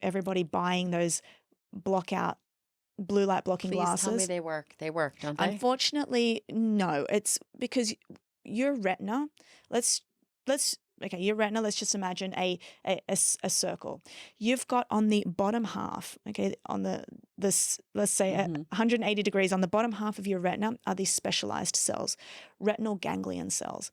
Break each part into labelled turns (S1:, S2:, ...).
S1: everybody buying those blue light blocking
S2: Please
S1: glasses.
S2: tell me they work. They work, don't they?
S1: Unfortunately, no. It's because your retina, your retina, let's just imagine a circle. You've got on the bottom half, okay, on let's say 180 degrees, on the bottom half of your retina are these specialized cells, retinal ganglion cells.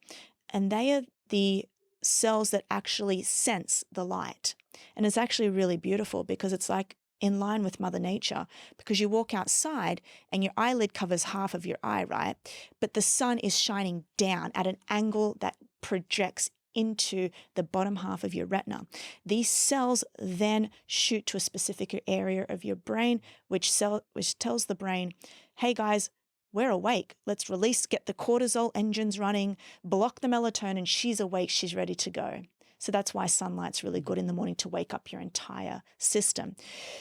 S1: And they are the cells that actually sense the light. And it's actually really beautiful because it's like in line with Mother Nature, because you walk outside and your eyelid covers half of your eye, right? But the sun is shining down at an angle that projects into the bottom half of your retina. These cells then shoot to a specific area of your brain, which tells the brain, hey guys, we're awake. Let's get the cortisol engines running, block the melatonin. She's awake. She's ready to go. So that's why sunlight's really good in the morning to wake up your entire system.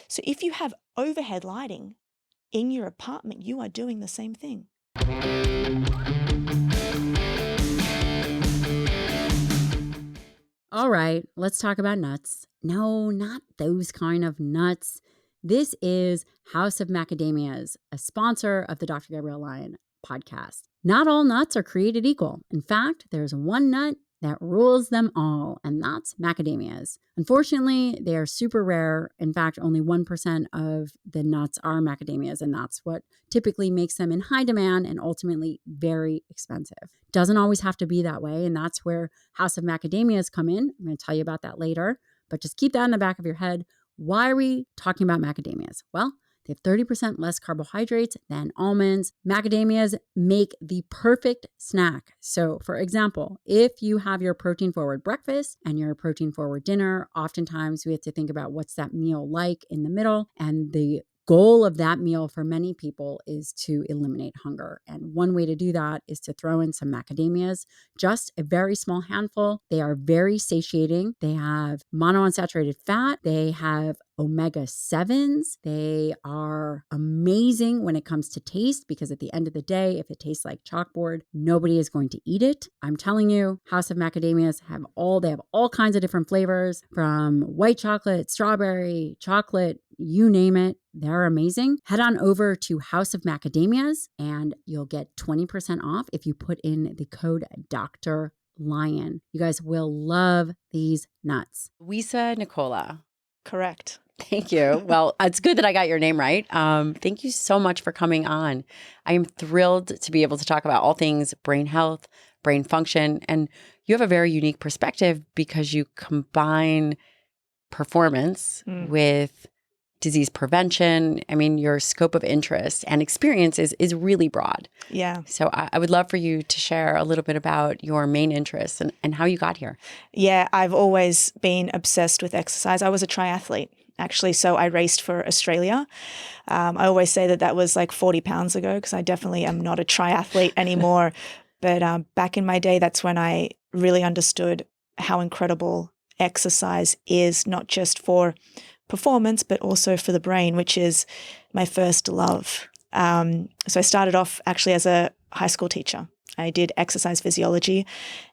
S1: So if you have overhead lighting in your apartment, you are doing the same thing.
S3: All right, let's talk about nuts. No, not those kind of nuts. This is House of Macadamias, a sponsor of the Dr. Gabrielle Lyon podcast. Not all nuts are created equal. In fact, there's one nut that rules them all, and that's macadamias. Unfortunately, they are super rare. In fact, only 1% of the nuts are macadamias, and that's what typically makes them in high demand and ultimately very expensive. Doesn't always have to be that way, and that's where House of Macadamias come in. I'm going to tell you about that later, but just keep that in the back of your head. Why are we talking about macadamias? Well, they have 30% less carbohydrates than almonds. Macadamias make the perfect snack. So, for example, if you have your protein-forward breakfast and your protein-forward dinner, oftentimes we have to think about what's that meal like in the middle. And the goal of that meal for many people is to eliminate hunger. And one way to do that is to throw in some macadamias, just a very small handful. They are very satiating. They have monounsaturated fat. They have omega-7s. They are amazing when it comes to taste, because at the end of the day, if it tastes like chalkboard, nobody is going to eat it. I'm telling you, House of Macadamias have all kinds of different flavors, from white chocolate, strawberry, chocolate, you name it. They're amazing. Head on over to House of Macadamias and you'll get 20% off if you put in the code Dr. Lyon. You guys will love these nuts.
S2: Louisa Nicola.
S1: Correct.
S2: Thank you. Well, it's good that I got your name right. Thank you so much for coming on. I am thrilled to be able to talk about all things brain health, brain function, and you have a very unique perspective because you combine performance with disease prevention. I mean, your scope of interest and experience is really broad.
S1: Yeah.
S2: So I would love for you to share a little bit about your main interests and how you got here.
S1: Yeah, I've always been obsessed with exercise. I was a triathlete, actually, so I raced for Australia. I always say that was like 40 pounds ago, because I definitely am not a triathlete anymore. But back in my day, that's when I really understood how incredible exercise is, not just for performance, but also for the brain, which is my first love. So I started off actually as a high school teacher. I did exercise physiology,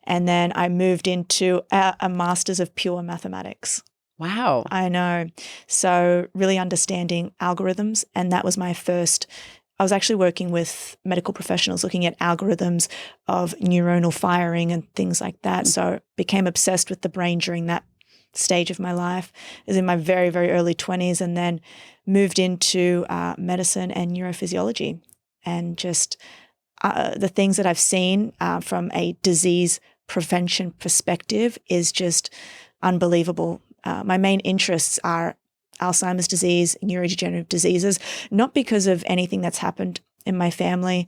S1: and then I moved into a master's of pure mathematics.
S2: Wow.
S1: I know. So really understanding algorithms, and that was my first. I was actually working with medical professionals looking at algorithms of neuronal firing and things like that. So became obsessed with the brain during that stage of my life. I was in my very, very early 20s, and then moved into medicine and neurophysiology. And just the things that I've seen from a disease prevention perspective is just unbelievable. My main interests are Alzheimer's disease, neurodegenerative diseases, not because of anything that's happened in my family,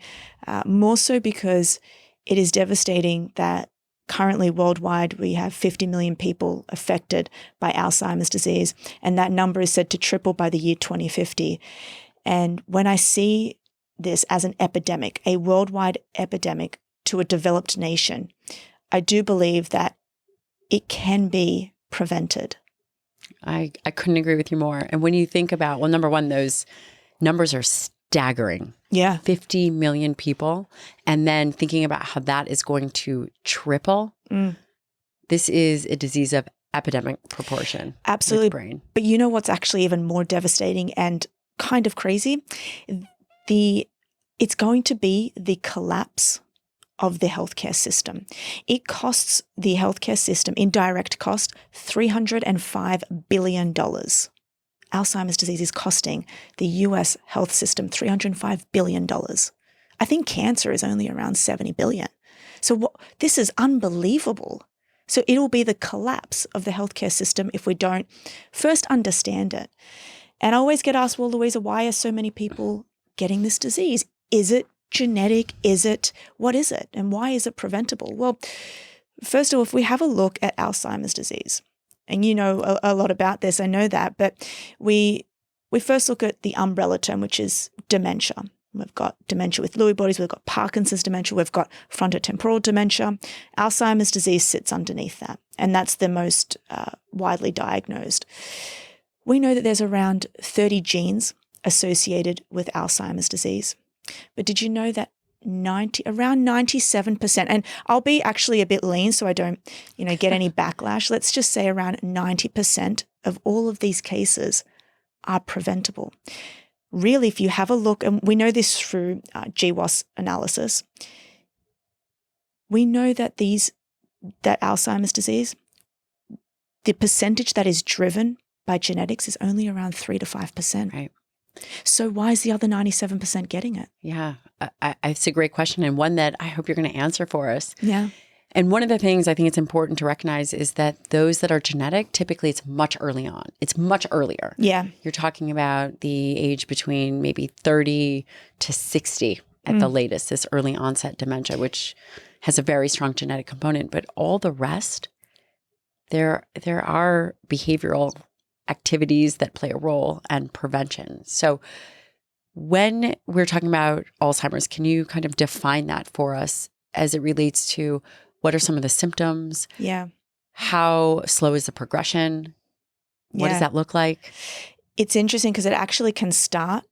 S1: more so because it is devastating that currently worldwide we have 50 million people affected by Alzheimer's disease, and that number is said to triple by the year 2050. And when I see this as an epidemic, a worldwide epidemic to a developed nation, I do believe that it can be prevented.
S2: I couldn't agree with you more. And when you think about, well, number one, those numbers are staggering.
S1: Yeah.
S2: 50 million people. And then thinking about how that is going to triple. This is a disease of epidemic proportion.
S1: Absolutely.
S2: With brain.
S1: But you know what's actually even more devastating and kind of crazy? It's going to be the collapse of the healthcare system. It costs the healthcare system in direct cost $305 billion. Alzheimer's disease is costing the US health system $305 billion. I think cancer is only around $70 billion. So this is unbelievable. So it'll be the collapse of the healthcare system if we don't first understand it. And I always get asked, well, Louisa, why are so many people getting this disease? Is it genetic? What is it? And why is it preventable? Well, first of all, if we have a look at Alzheimer's disease, and you know a lot about this, I know that, but we first look at the umbrella term, which is dementia. We've got dementia with Lewy bodies, we've got Parkinson's dementia, we've got frontotemporal dementia. Alzheimer's disease sits underneath that, and that's the most widely diagnosed. We know that there's around 30 genes associated with Alzheimer's disease. But did you know that around 97%, and I'll be actually a bit lean so I don't, get any backlash. Let's just say around 90% of all of these cases are preventable. Really, if you have a look, and we know this through GWAS analysis, we know that that Alzheimer's disease, the percentage that is driven by genetics is only around 3 to 5%.
S2: Right.
S1: So why is the other 97% getting it?
S2: Yeah, it's a great question, and one that I hope you're going to answer for us.
S1: Yeah.
S2: And one of the things I think it's important to recognize is that those that are genetic, typically it's much early on. It's much earlier.
S1: Yeah.
S2: You're talking about the age between maybe 30 to 60 at the latest, this early onset dementia, which has a very strong genetic component. But all the rest, there are behavioral activities that play a role and prevention. So when we're talking about Alzheimer's, can you kind of define that for us as it relates to what are some of the symptoms?
S1: Yeah.
S2: How slow is the progression? What does that look like?
S1: It's interesting because it actually can start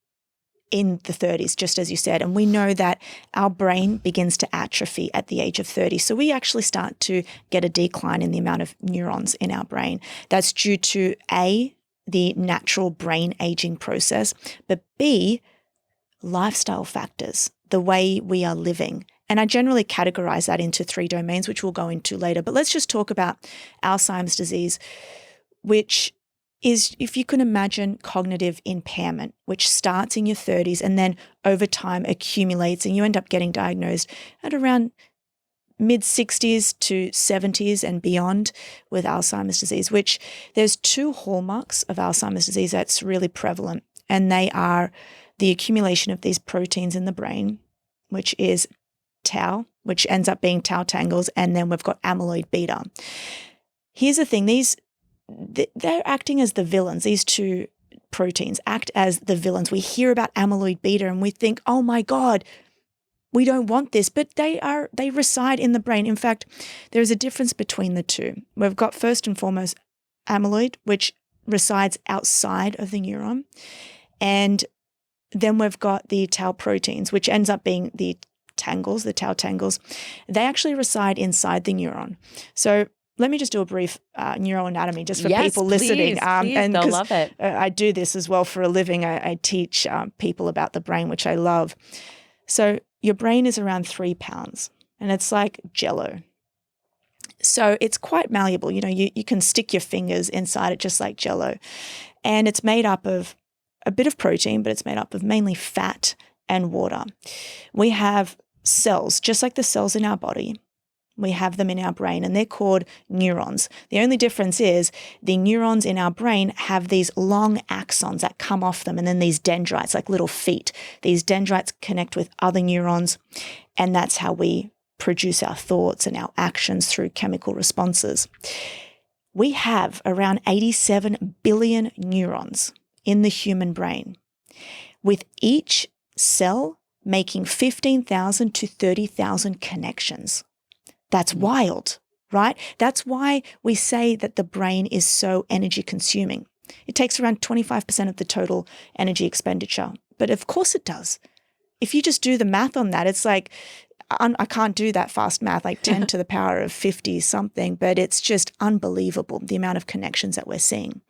S1: in the 30s, just as you said. And we know that our brain begins to atrophy at the age of 30. So we actually start to get a decline in the amount of neurons in our brain. That's due to A, the natural brain aging process, but B, lifestyle factors, the way we are living. And I generally categorize that into 3 domains, which we'll go into later. But let's just talk about Alzheimer's disease, which is, if you can imagine, cognitive impairment, which starts in your 30s and then over time accumulates, and you end up getting diagnosed at around mid-60s to 70s and beyond with Alzheimer's disease, which there's 2 hallmarks of Alzheimer's disease that's really prevalent, and they are the accumulation of these proteins in the brain, which is tau, which ends up being tau tangles, and then we've got amyloid beta. Here's the thing, they're acting as the villains. These 2 proteins act as the villains. We hear about amyloid beta and we think, oh my God, we don't want this, but they reside in the brain. In fact, there is a difference between the 2. We've got first and foremost amyloid, which resides outside of the neuron. And then we've got the tau proteins, which ends up being the tau tangles. They actually reside inside the neuron. So let me just do a brief neuroanatomy just for people listening.
S2: Please,
S1: and
S2: they'll love it.
S1: I do this as well for a living. I teach people about the brain, which I love. So your brain is around 3 pounds and it's like Jell-O. So it's quite malleable. You can stick your fingers inside it just like Jell-O. And it's made up of a bit of protein, but it's made up of mainly fat and water. We have cells, just like the cells in our body. We have them in our brain and they're called neurons. The only difference is the neurons in our brain have these long axons that come off them and then these dendrites, like little feet. These dendrites connect with other neurons and that's how we produce our thoughts and our actions through chemical responses. We have around 87 billion neurons in the human brain, with each cell making 15,000 to 30,000 connections. That's wild, right? That's why we say that the brain is so energy consuming. It takes around 25% of the total energy expenditure, but of course it does. If you just do the math on that, it's like I can't do that fast math, like 10 to the power of 50 something, but it's just unbelievable the amount of connections that we're seeing.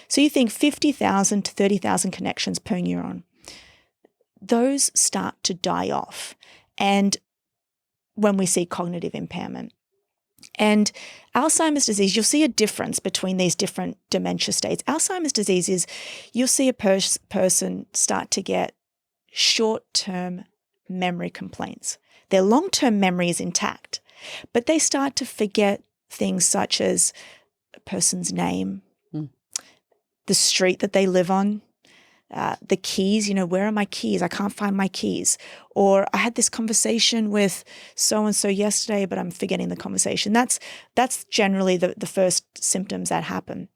S1: So you think 50,000 to 30,000 connections per neuron. Those start to die off. And when we see cognitive impairment. And Alzheimer's disease, you'll see a difference between these different dementia states. Alzheimer's disease is you'll see a person start to get short-term memory complaints. Their long-term memory is intact, but they start to forget things such as a person's name, the street that they live on, the keys, where are my keys? I can't find my keys. Or I had this conversation with so-and-so yesterday, but I'm forgetting the conversation. That's generally the first symptoms that happen.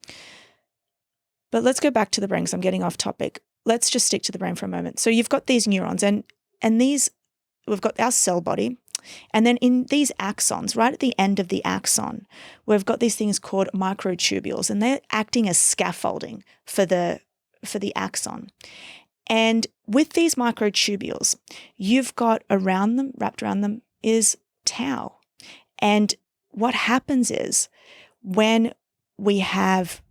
S1: But let's go back to the brain because I'm getting off topic. Let's just stick to the brain for a moment. So you've got these neurons and these, we've got our cell body. And then in these axons, right at the end of the axon, we've got these things called microtubules, and they're acting as scaffolding for the axon. And with these microtubules, you've got wrapped around them is tau. And what happens is when we have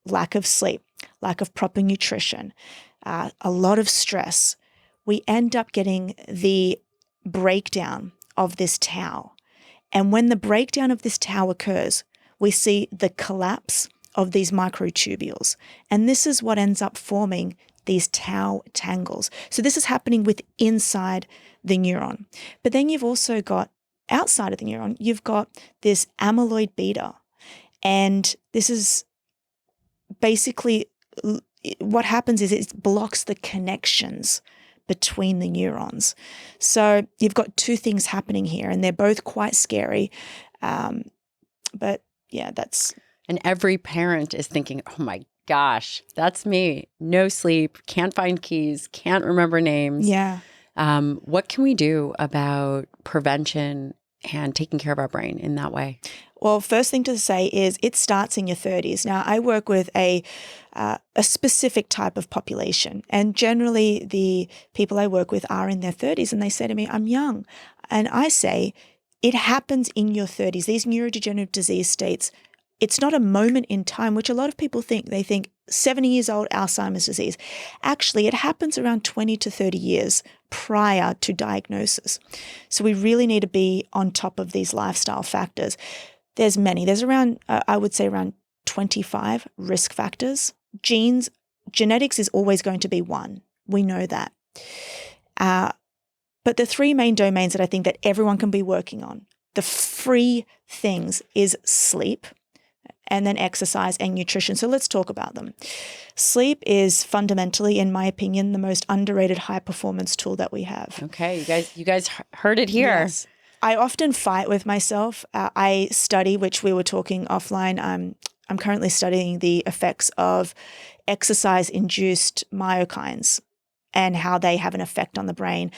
S1: lack of sleep, lack of proper nutrition, a lot of stress, we end up getting the breakdown of this tau. And when the breakdown of this tau occurs, we see the collapse of these microtubules. And this is what ends up forming these tau tangles. So this is happening inside the neuron. But then you've also got outside of the neuron, you've got this amyloid beta. And this is basically what happens is it blocks the connections between the neurons. So you've got two things happening here, and they're both quite scary. But yeah, that's...
S2: And every parent is thinking, oh my gosh, that's me. No sleep, can't find keys, can't remember names.
S1: Yeah.
S2: What can we do about prevention and taking care of our brain in that way?
S1: Well, first thing to say is it starts in your 30s. Now, I work with a specific type of population, and generally the people I work with are in their 30s, and they say to me, I'm young. And I say, it happens in your 30s. These neurodegenerative disease states, it's not a moment in time, which a lot of people think. They think 70 years old, Alzheimer's disease. Actually, it happens around 20 to 30 years prior to diagnosis. So we really need to be on top of these lifestyle factors. There's many. There's around, I would say around 25 risk factors. Genetics is always going to be one. We know that. But the three main domains that I think that everyone can be working on, the free things is sleep, and then exercise and nutrition. So let's talk about them. Sleep is fundamentally, in my opinion, the most underrated high performance tool that we have.
S2: Okay, you guys heard it here.
S1: Yes. I often fight with myself. I study, which we were talking offline. I'm currently studying the effects of exercise-induced myokines and how they have an effect on the brain.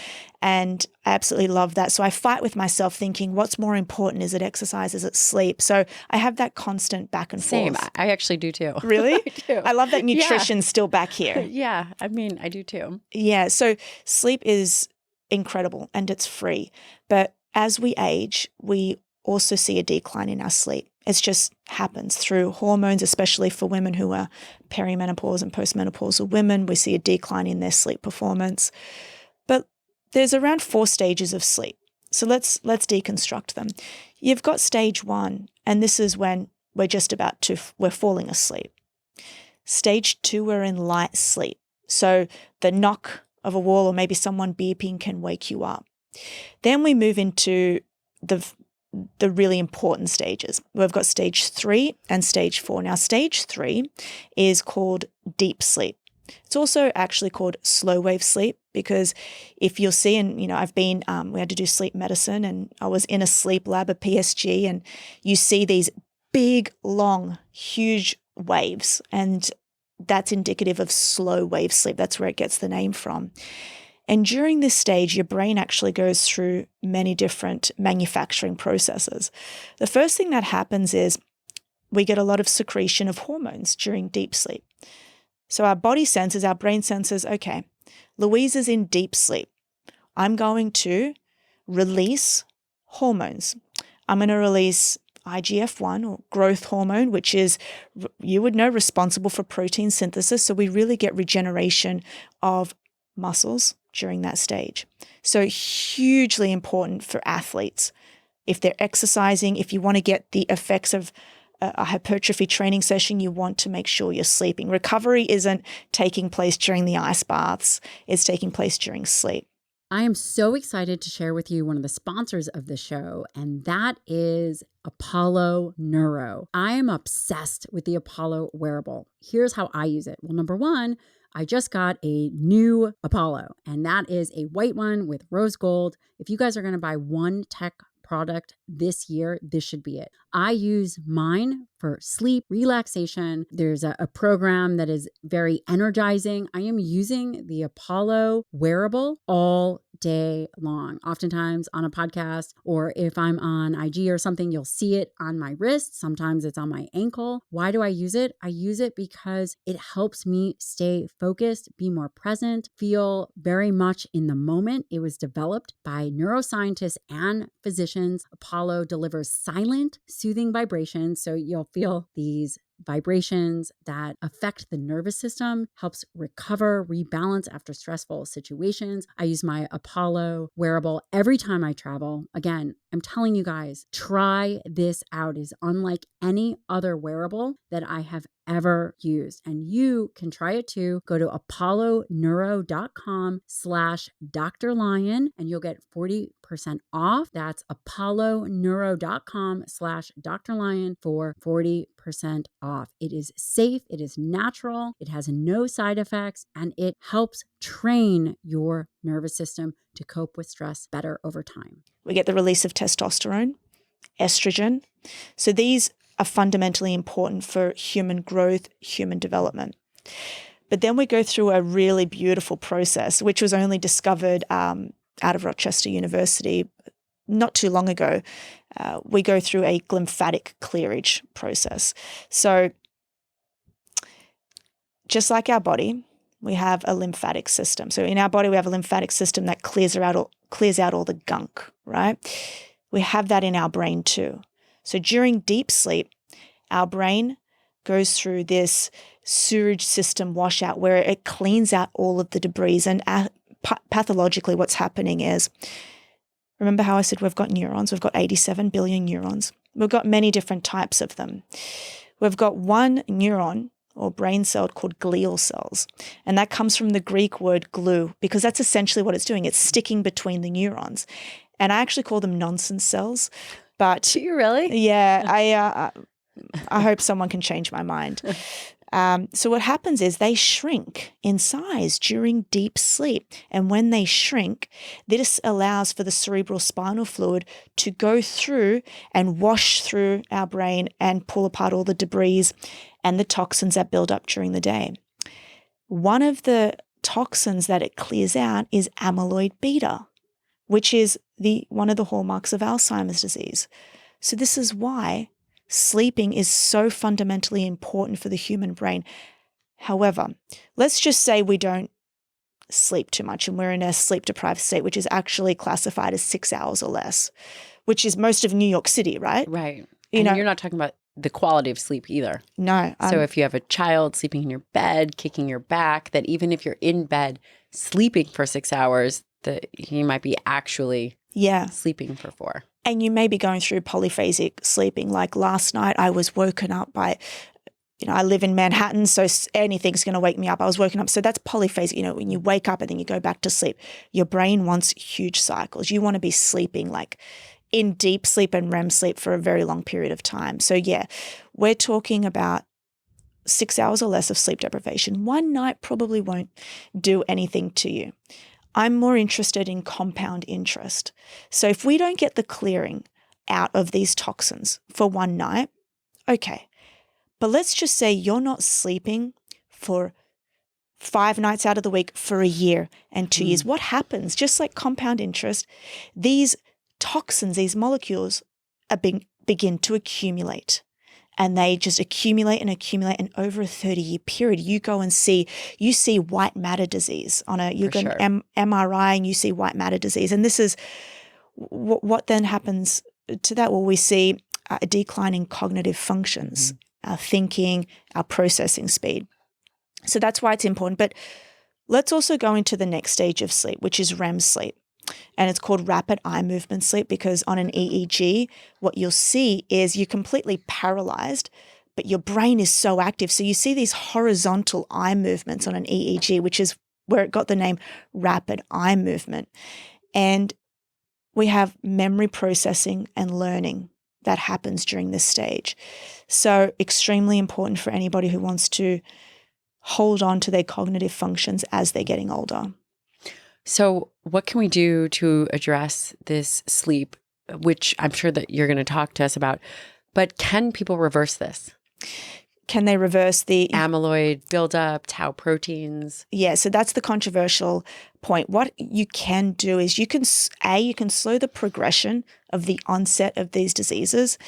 S1: And I absolutely love that. So I fight with myself thinking, what's more important? Is it exercise? Is it sleep? So I have that constant back and
S2: Same.
S1: forth.
S2: I actually do too.
S1: Really?
S2: I do.
S1: I love that nutrition's still back here.
S2: Yeah. I mean, I do too.
S1: Yeah. So sleep is incredible and it's free. But as we age, we also see a decline in our sleep. It just happens through hormones, especially for women who are perimenopause and postmenopausal women. We see a decline in their sleep performance. But there's around 4 stages of sleep. So let's deconstruct them. You've got stage 1, and this is when we're falling asleep. Stage 2, we're in light sleep. So the knock of a wall or maybe someone beeping can wake you up. Then we move into the really important stages. We've got stage 3 and stage 4. Now, stage 3 is called deep sleep. It's also actually called slow wave sleep because if you'll see, and I've been, we had to do sleep medicine, and I was in a sleep lab, a PSG, and you see these big, long, huge waves, and that's indicative of slow wave sleep. That's where it gets the name from. And during this stage, your brain actually goes through many different manufacturing processes. The first thing that happens is we get a lot of secretion of hormones during deep sleep. So our body senses, our brain senses, okay, Louisa's in deep sleep. I'm going to release hormones. I'm going to release IGF-1 or growth hormone, which is, you would know, responsible for protein synthesis. So we really get regeneration of muscles during that stage. So hugely important for athletes. If they're exercising, if you want to get the effects of a hypertrophy training session, you want to make sure you're sleeping. Recovery isn't taking place during the ice baths. It's taking place during sleep.
S3: I am so excited to share with you one of the sponsors of the show, and that is Apollo Neuro. I am obsessed with the Apollo wearable. Here's how I use it. Well, number one, I just got a new Apollo, and that is a white one with rose gold. If you guys are going to buy one tech product this year, this should be it. I use mine for sleep, relaxation. There's a program that is very energizing. I am using the Apollo wearable all day long, oftentimes on a podcast, or if I'm on IG or something, you'll see it on my wrist. Sometimes it's on my ankle. Why do I use it? I use it because it helps me stay focused, be more present, feel very much in the moment. It was developed by neuroscientists and physicians. Apollo delivers silent, soothing vibrations, so you'll feel these vibrations that affect the nervous system, helps recover, rebalance after stressful situations. I use my Apollo wearable every time I travel. Again, I'm telling you guys, try this out. It is unlike any other wearable that I have ever used. And you can try it too. Go to apolloneuro.com/Dr. Lyon and you'll get 40% off. That's apolloneuro.com/Dr. Lyon for 40% off. It is safe, it is natural, it has no side effects, and it helps train your nervous system to cope with stress better over time.
S1: We get the release of testosterone, estrogen. So these are fundamentally important for human growth, human development. But then we go through a really beautiful process, which was only discovered out of Rochester University not too long ago. We go through a glymphatic clearage process. So just like our body, we have a lymphatic system. So in our body, we have a lymphatic system that clears out all the gunk, right? We have that in our brain too. So during deep sleep, our brain goes through this sewage system washout where it cleans out all of the debris. And pathologically, what's happening is, remember how I said we've got neurons? We've got 87 billion neurons. We've got many different types of them. We've got one neuron or brain cell called glial cells. And that comes from the Greek word glue, because that's essentially what it's doing. It's sticking between the neurons. And I actually call them nonsense cells. But
S2: do you really?
S1: Yeah, I hope someone can change my mind. So what happens is they shrink in size during deep sleep. And when they shrink, this allows for the cerebral spinal fluid to go through and wash through our brain and pull apart all the debris and the toxins that build up during the day. One of the toxins that it clears out is amyloid beta, which is one of the hallmarks of Alzheimer's disease. So this is why sleeping is so fundamentally important for the human brain. However, let's just say we don't sleep too much and we're in a sleep-deprived state, which is actually classified as 6 hours or less, which is most of New York City, right?
S2: Right. You're not talking about the quality of sleep either.
S1: No.
S2: So if you have a child sleeping in your bed, kicking your back, that even if you're in bed sleeping for 6 hours, he might be actually sleeping for 4.
S1: And you may be going through polyphasic sleeping. Like last night, I was woken up by, I live in Manhattan, so anything's going to wake me up. I was woken up. So that's polyphasic. When you wake up and then you go back to sleep, your brain wants huge cycles. You want to be sleeping like in deep sleep and REM sleep for a very long period of time. So yeah, we're talking about 6 hours or less of sleep deprivation. One night probably won't do anything to you. I'm more interested in compound interest. So if we don't get the clearing out of these toxins for one night, okay. But let's just say you're not sleeping for 5 nights out of the week for a year and 2 years. What happens? Just like compound interest, these toxins, these molecules begin to accumulate. And they just accumulate and accumulate. And over a 30-year period, you go and see white matter disease you go an MRI and you see white matter disease. And this is what then happens to that? Well, we see a decline in cognitive functions, our thinking, our processing speed. So that's why it's important. But let's also go into the next stage of sleep, which is REM sleep. And it's called rapid eye movement sleep because on an EEG, what you'll see is you're completely paralyzed, but your brain is so active. So you see these horizontal eye movements on an EEG, which is where it got the name rapid eye movement. And we have memory processing and learning that happens during this stage. So extremely important for anybody who wants to hold on to their cognitive functions as they're getting older.
S2: So what can we do to address this sleep, which I'm sure that you're going to talk to us about, but can people reverse this?
S1: Can they reverse the
S2: amyloid buildup, tau proteins?
S1: Yeah, so that's the controversial point. What you can do is you can slow the progression of the onset of these diseases.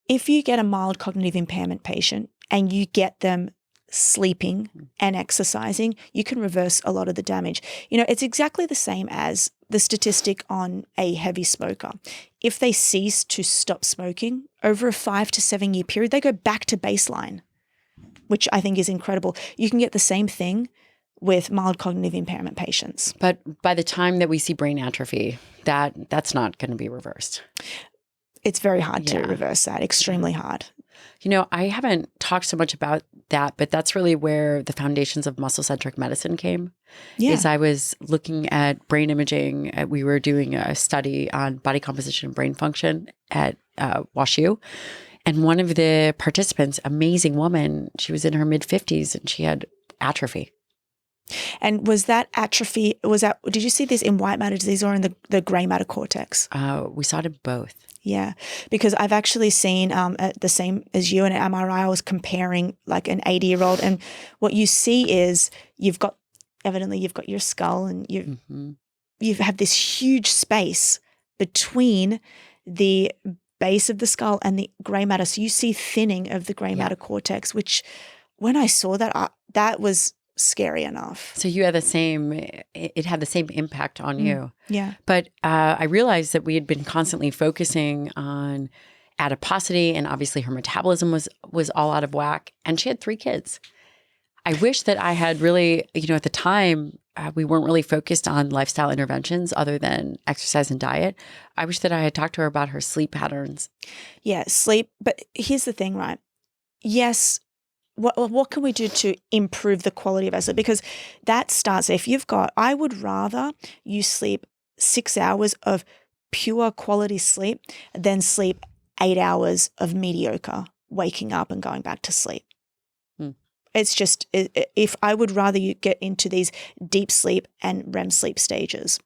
S1: If you get a mild cognitive impairment patient and you get them sleeping and exercising, you can reverse a lot of the damage. It's exactly the same as the statistic on a heavy smoker. If they cease to stop smoking over a 5 to 7 year period, they go back to baseline, which I think is incredible. You can get the same thing with mild cognitive impairment patients.
S2: But by the time that we see brain atrophy, that's not going to be reversed.
S1: It's very hard to reverse that, extremely hard.
S2: I haven't talked so much about that, but that's really where the foundations of muscle-centric medicine came.
S1: Yeah.
S2: Is I was looking at brain imaging. We were doing a study on body composition and brain function at WashU. And one of the participants, amazing woman, she was in her mid-50s and she had atrophy.
S1: And was that atrophy, did you see this in white matter disease or in the gray matter cortex?
S2: We saw it in both.
S1: Yeah, because I've actually seen the same as you in an MRI. I was comparing like an 80-year-old, and what you see is you've got your skull, and you have this huge space between the base of the skull and the gray matter. So you see thinning of the gray matter cortex, which when I saw that, that was scary enough.
S2: So you had it had the same impact on you.
S1: Yeah.
S2: But I realized that we had been constantly focusing on adiposity, and obviously her metabolism was all out of whack, and she had 3 kids. I wish that I had really, at the time, we weren't really focused on lifestyle interventions other than exercise and diet. I wish that I had talked to her about her sleep patterns.
S1: Yeah, sleep. But here's the thing, right? Yes, what can we do to improve the quality of our sleep? Because that starts, I would rather you sleep 6 hours of pure quality sleep than sleep 8 hours of mediocre, waking up and going back to sleep. It's just, if I would rather you get into these deep sleep and REM sleep stages.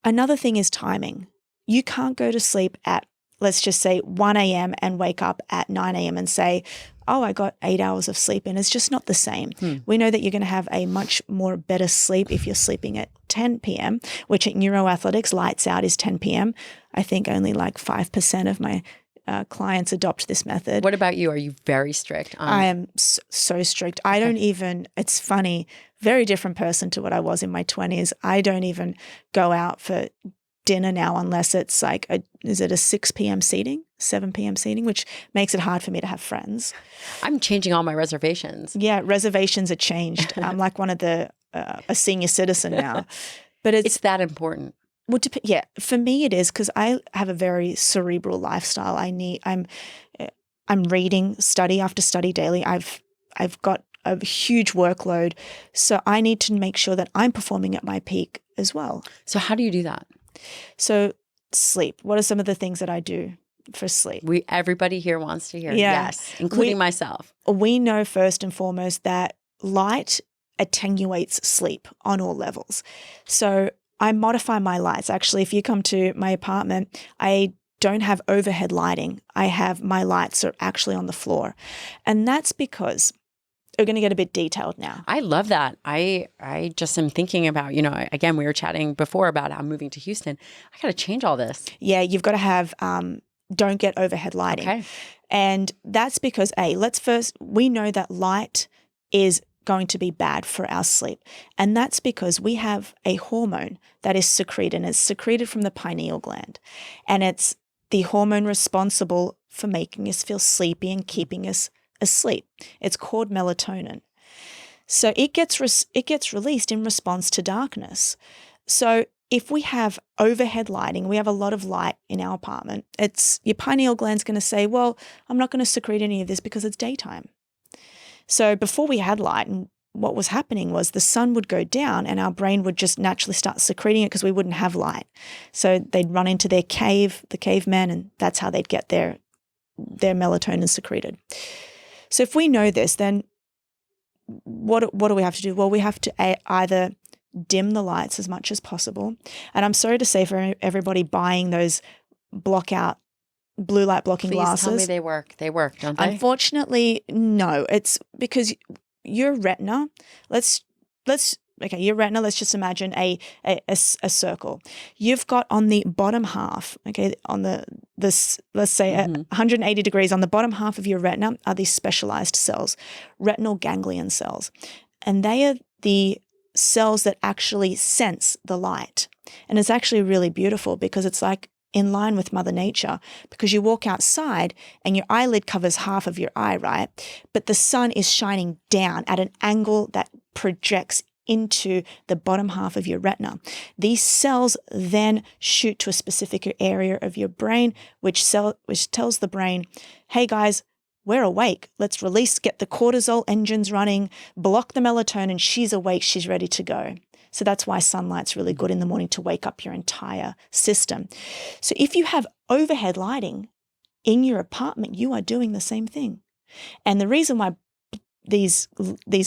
S1: Another thing is timing. You can't go to sleep at, let's just say 1 a.m. and wake up at 9 a.m. and say, oh, I got 8 hours of sleep in. It's just not the same. We know that you're going to have a much more better sleep if you're sleeping at 10 p.m., which at Neuro Athletics, lights out is 10 p.m. I think only like 5% of my clients adopt this method.
S2: What about you? Are you very strict?
S1: I am so strict. I don't even, it's funny, very different person to what I was in my 20s. I don't even go out for dinner now unless it's like, is it a 6 p.m. seating, 7 p.m. seating, which makes it hard for me to have friends.
S2: I'm changing all my reservations.
S1: Yeah, reservations are changed. I'm like one of a senior citizen now. But it's
S2: that important.
S1: Well, for me it is because I have a very cerebral lifestyle. I'm reading study after study daily. I've got a huge workload, so I need to make sure that I'm performing at my peak as well.
S2: So how do you do that?
S1: So sleep. What are some of the things that I do for sleep?
S2: Everybody here wants to hear. Yeah. Yes, including myself.
S1: We know first and foremost that light attenuates sleep on all levels. So I modify my lights. Actually, if you come to my apartment, I don't have overhead lighting. I have my lights are actually on the floor. And that's because we're going to get a bit detailed now.
S2: I love that. I just am thinking about, again, we were chatting before about I'm moving to Houston. I got to change all this.
S1: Yeah, you've got to have, don't get overhead lighting.
S2: Okay.
S1: And that's because, we know that light is going to be bad for our sleep. And that's because we have a hormone that is secreted, and it's secreted from the pineal gland. And it's the hormone responsible for making us feel sleepy and keeping us asleep. It's called melatonin. So it gets released in response to darkness. So if we have overhead lighting, we have a lot of light in our apartment, your pineal gland's going to say, well, I'm not going to secrete any of this because it's daytime. So before we had light, and what was happening was the sun would go down and our brain would just naturally start secreting it because we wouldn't have light. So they'd run into their cave, the cavemen, and that's how they'd get their melatonin secreted. So if we know this, then what do we have to do? Well, we have to either dim the lights as much as possible. And I'm sorry to say for everybody buying those blue light blocking glasses.
S2: Please tell me they work. They work, don't they?
S1: Unfortunately, no. It's because your retina, your retina, let's just imagine a circle. You've got on the bottom half, on let's say 180 degrees, on the bottom half of your retina are these specialized cells, retinal ganglion cells. And they are the cells that actually sense the light. And it's actually really beautiful because it's like in line with Mother Nature, because you walk outside and your eyelid covers half of your eye, right? But the sun is shining down at an angle that projects into the bottom half of your retina. These cells then shoot to a specific area of your brain, which tells the brain, hey guys, we're awake. Let's get the cortisol engines running, block the melatonin. She's awake. She's ready to go. So that's why sunlight's really good in the morning to wake up your entire system. So if you have overhead lighting in your apartment, you are doing the same thing. And the reason why these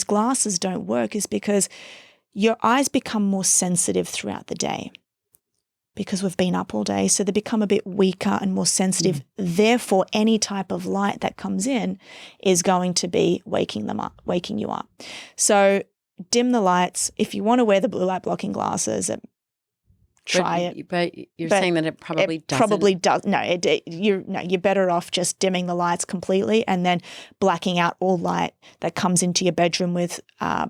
S1: glasses don't work is because your eyes become more sensitive throughout the day because we've been up all day. So they become a bit weaker and more sensitive. Therefore, any type of light that comes in is going to be waking you up. So dim the lights. If you want to wear the blue light blocking glasses, try it.
S2: But you're saying that it probably doesn't?
S1: Probably does. No, you're better off just dimming the lights completely and then blacking out all light that comes into your bedroom with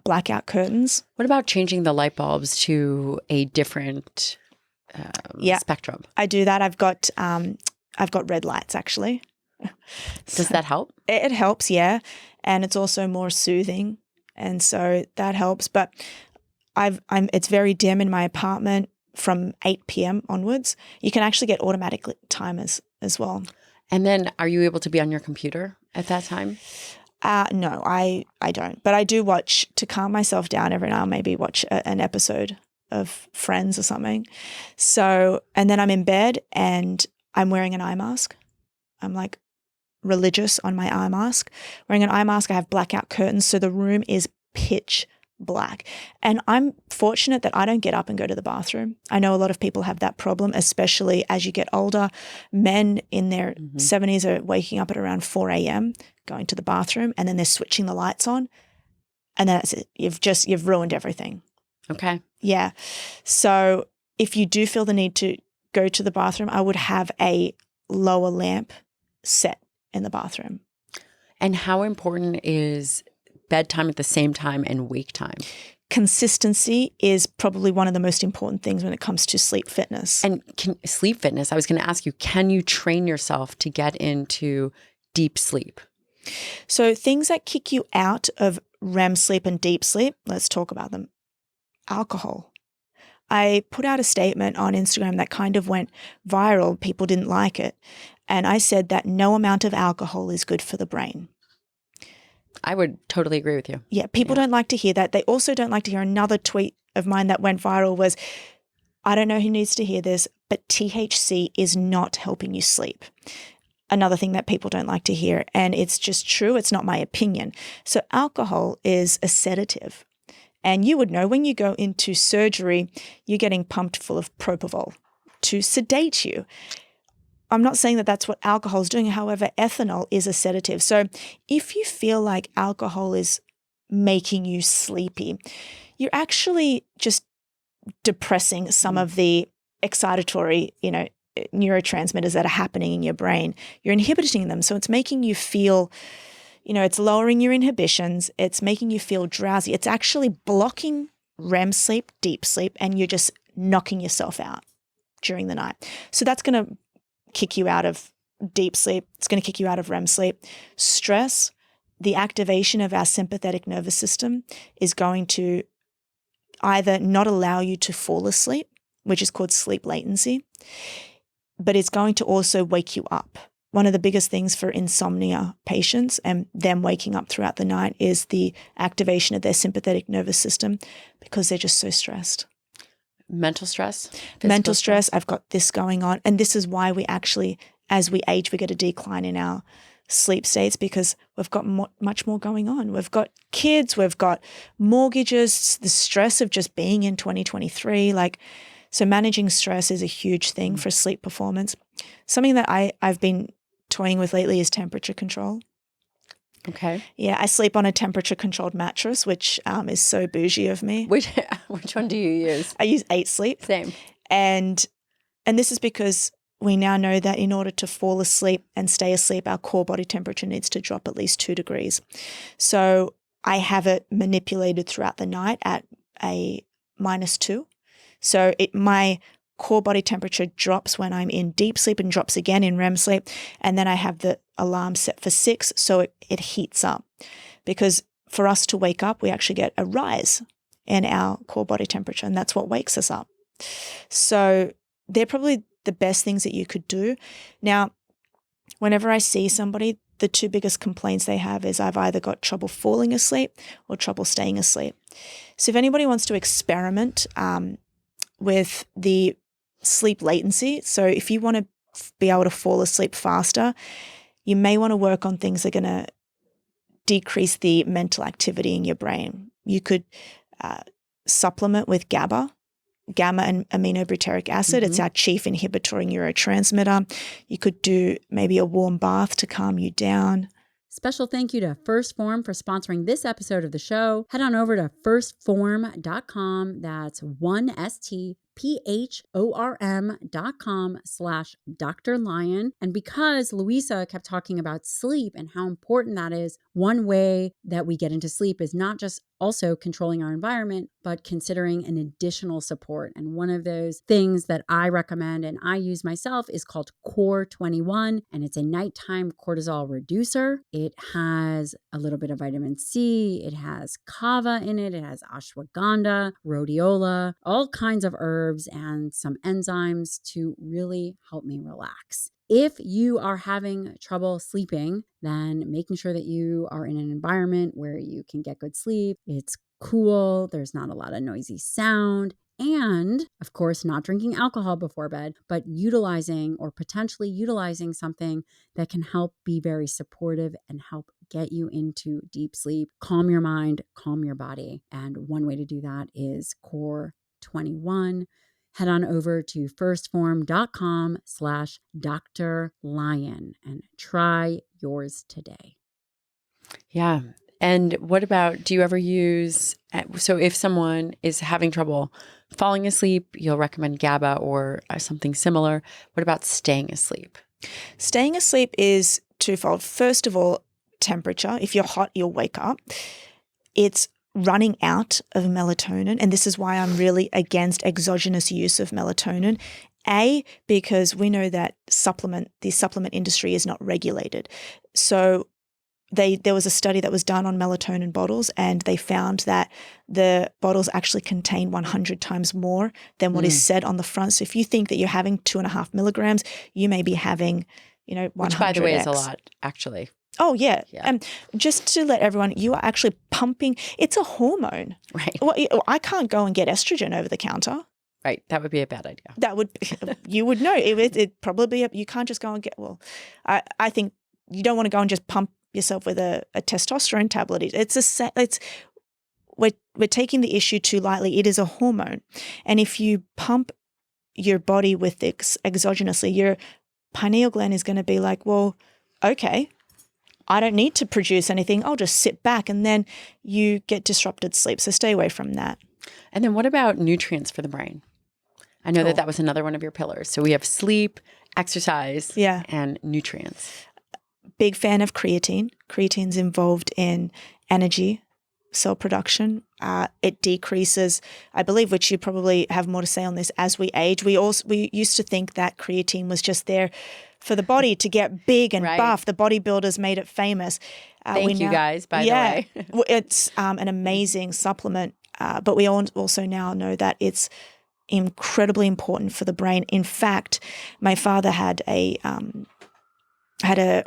S1: blackout curtains.
S2: What about changing the light bulbs to a different spectrum?
S1: I do that. I've got red lights actually.
S2: Does that help?
S1: It helps, yeah, and it's also more soothing, and so that helps. But it's very dim in my apartment from 8 p.m. onwards. You can actually get automatic timers as well.
S2: And then are you able to be on your computer at that time?
S1: No, I don't. But I do watch, to calm myself down every now and maybe watch an episode of Friends or something. So, and then I'm in bed and I'm wearing an eye mask. I'm like religious on my eye mask. Wearing an eye mask, I have blackout curtains, so the room is pitch black. And I'm fortunate that I don't get up and go to the bathroom. I know a lot of people have that problem, especially as you get older. Men in their 70s are waking up at around 4 a.m., going to the bathroom, and then they're switching the lights on. And that's it. You've ruined everything.
S2: Okay.
S1: Yeah. So if you do feel the need to go to the bathroom, I would have a lower lamp set in the bathroom.
S2: And how important is bedtime at the same time and wake time?
S1: Consistency is probably one of the most important things when it comes to sleep fitness.
S2: And sleep fitness, I was going to ask you, can you train yourself to get into deep sleep?
S1: So things that kick you out of REM sleep and deep sleep, let's talk about them. Alcohol. I put out a statement on Instagram that kind of went viral. People didn't like it. And I said that no amount of alcohol is good for the brain.
S2: I would totally agree with you.
S1: Yeah, people don't like to hear that. They also don't like to hear another tweet of mine that went viral was, I don't know who needs to hear this, but THC is not helping you sleep. Another thing that people don't like to hear. And it's just true. It's not my opinion. So alcohol is a sedative. And you would know when you go into surgery, you're getting pumped full of propofol to sedate you. I'm not saying that that's what alcohol is doing. However, ethanol is a sedative. So if you feel like alcohol is making you sleepy, you're actually just depressing some of the excitatory, neurotransmitters that are happening in your brain. You're inhibiting them. So it's making you feel, it's lowering your inhibitions. It's making you feel drowsy. It's actually blocking REM sleep, deep sleep, and you're just knocking yourself out during the night. So that's going to kick you out of deep sleep. It's going to kick you out of REM sleep. Stress, the activation of our sympathetic nervous system is going to either not allow you to fall asleep, which is called sleep latency, but it's going to also wake you up. One of the biggest things for insomnia patients and them waking up throughout the night is the activation of their sympathetic nervous system because they're just so stressed.
S2: Mental stress?
S1: Mental stress. I've got this going on. And this is why we actually, as we age, we get a decline in our sleep states because we've got much more going on. We've got kids, we've got mortgages, the stress of just being in 2023. So managing stress is a huge thing for sleep performance. Something that I've been toying with lately is temperature control.
S2: Okay.
S1: Yeah, I sleep on a temperature-controlled mattress, which is so bougie of me.
S2: Which one do you use?
S1: I use 8 Sleep.
S2: Same.
S1: And this is because we now know that in order to fall asleep and stay asleep, our core body temperature needs to drop at least 2 degrees. So I have it manipulated throughout the night at a -2. So my core body temperature drops when I'm in deep sleep and drops again in REM sleep. And then I have the alarm set for 6, so it heats up. Because for us to wake up, we actually get a rise in our core body temperature, and that's what wakes us up. So they're probably the best things that you could do. Now, whenever I see somebody, the 2 biggest complaints they have is I've either got trouble falling asleep or trouble staying asleep. So if anybody wants to experiment with the sleep latency, so if you want to be able to fall asleep faster, you may want to work on things that are going to decrease the mental activity in your brain. You could supplement with gamma and aminobutyric acid. It's our chief inhibitory neurotransmitter. You could do maybe a warm bath to calm you down.
S3: Special thank you to First Form for sponsoring this episode of the show. Head on over to firstform.com. That's 1stphorm.com/Dr. Lyon. And because Louisa kept talking about sleep and how important that is, one way that we get into sleep is not just also controlling our environment, but considering an additional support. And one of those things that I recommend and I use myself is called Core 21, and it's a nighttime cortisol reducer. It has a little bit of vitamin C. It has kava in it. It has ashwagandha, rhodiola, all kinds of herbs and some enzymes to really help me relax. If you are having trouble sleeping, then making sure that you are in an environment where you can get good sleep, it's cool, there's not a lot of noisy sound, and of course, not drinking alcohol before bed, but utilizing or potentially utilizing something that can help be very supportive and help get you into deep sleep, calm your mind, calm your body. And one way to do that is Core 21. Head on over to firstform.com/Dr. Lyon and try yours today.
S2: Yeah. And what about, do you ever use, so if someone is having trouble falling asleep, you'll recommend GABA or something similar. What about staying asleep?
S1: Staying asleep is twofold. First of all, temperature. If you're hot, you'll wake up. It's running out of melatonin, and this is why I'm really against exogenous use of melatonin. Because we know that the supplement industry is not regulated. So there was a study that was done on melatonin bottles, and they found that the bottles actually contain 100 times more than what is said on the front. So if you think that you're having 2.5 milligrams, you may be having, 100x.
S2: Which, by the way, is a lot, actually.
S1: Oh, yeah. And just to let everyone, you are actually pumping. It's a hormone.
S2: Right.
S1: Well, I can't go and get estrogen over the counter.
S2: Right. That would be a bad idea.
S1: You would know. It probably, you can't just go and get, I think you don't want to go and just pump yourself with a testosterone tablet. We're taking the issue too lightly. It is a hormone. And if you pump your body with exogenously, your pineal gland is going to be like, well, okay, I don't need to produce anything. I'll just sit back, and then you get disrupted sleep. So stay away from that.
S2: And then what about nutrients for the brain? I know that was another one of your pillars. So we have sleep, exercise, and nutrients.
S1: big fan of creatine. Creatine's involved in energy cell production. It decreases, I believe, which you probably have more to say on this, as we age. We used to think that creatine was just there for the body to get big and buff. The bodybuilders made it famous.
S2: Thank you guys, by the way.
S1: It's an amazing supplement, but we also now know that it's incredibly important for the brain. In fact, my father had a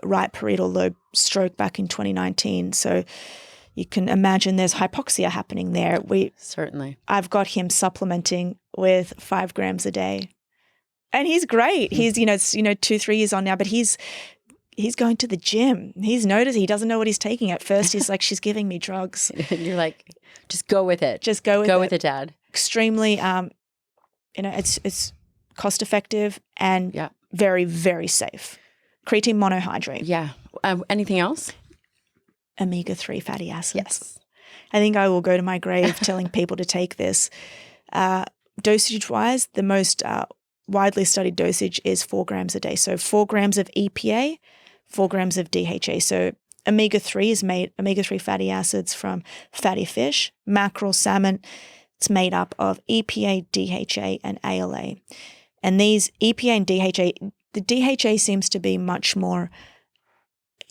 S1: right parietal lobe stroke back in 2019. So you can imagine there's hypoxia happening there.
S2: Certainly.
S1: I've got him supplementing with 5 grams a day. And he's great. He's, it's 2-3 years on now, but he's going to the gym. He's noticed he doesn't know what he's taking. At first, he's like, she's giving me drugs.
S2: And you're like, just go with it.
S1: Just go with it.
S2: Go with it, Dad.
S1: Extremely, it's cost effective and very, very safe. Creatine monohydrate.
S2: Yeah. Anything else?
S1: Omega-3 fatty acids.
S2: Yes.
S1: I think I will go to my grave telling people to take this. Dosage-wise, the most widely studied dosage is 4 grams a day. So 4 grams of EPA, 4 grams of DHA. So omega-3 fatty acids from fatty fish, mackerel, salmon. It's made up of EPA, DHA, and ALA. And these EPA and DHA, the DHA seems to be much more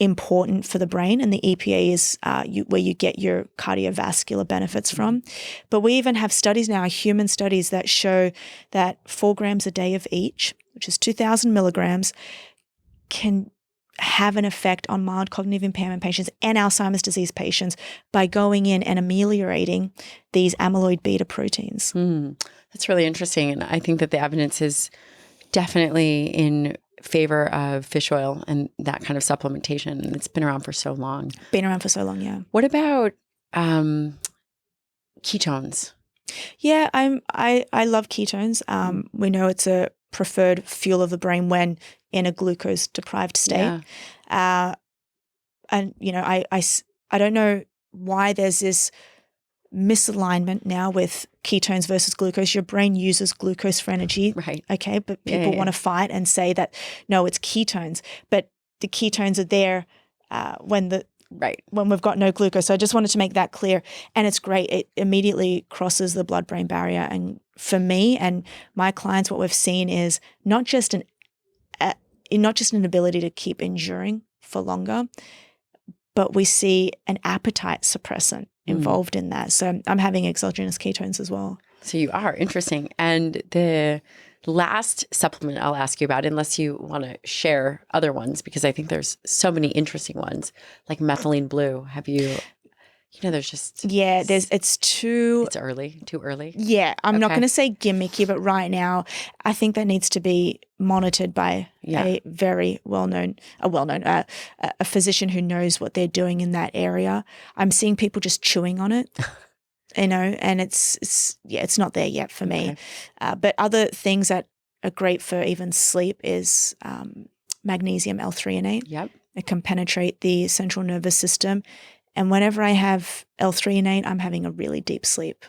S1: important for the brain, and the EPA is where you get your cardiovascular benefits from. But we even have studies now, human studies, that show that 4 grams a day of each, which is 2,000 milligrams, can have an effect on mild cognitive impairment patients and Alzheimer's disease patients by going in and ameliorating these amyloid beta proteins.
S2: That's really interesting. And I think that the evidence is definitely in favor of fish oil and that kind of supplementation. And it's been around for so long.
S1: Yeah.
S2: What about ketones?
S1: Yeah, I love ketones. We know it's a preferred fuel of the brain when in a glucose deprived state. And I don't know why there's this misalignment now with ketones versus glucose. Your brain uses glucose for energy.
S2: Right.
S1: Okay. But people want to fight and say that, no, it's ketones. But the ketones are there when we've got no glucose. So I just wanted to make that clear. And it's great. It immediately crosses the blood-brain barrier. And for me and my clients, what we've seen is not just an ability to keep enduring for longer, but we see an appetite suppressant involved in that. So I'm having exogenous ketones as well.
S2: So you are. Interesting. And the last supplement I'll ask you about, unless you want to share other ones, because I think there's so many interesting ones, like methylene blue. Have you, there's just...
S1: Yeah, it's too
S2: early.
S1: Yeah, I'm not going to say gimmicky, but right now I think that needs to be monitored by a very a physician who knows what they're doing in that area. I'm seeing people just chewing on it. And it's not there yet for me. But other things that are great for even sleep is magnesium L-threonate.
S2: Yep.
S1: It can penetrate the central nervous system. And whenever I have L-threonate, I'm having a really deep sleep.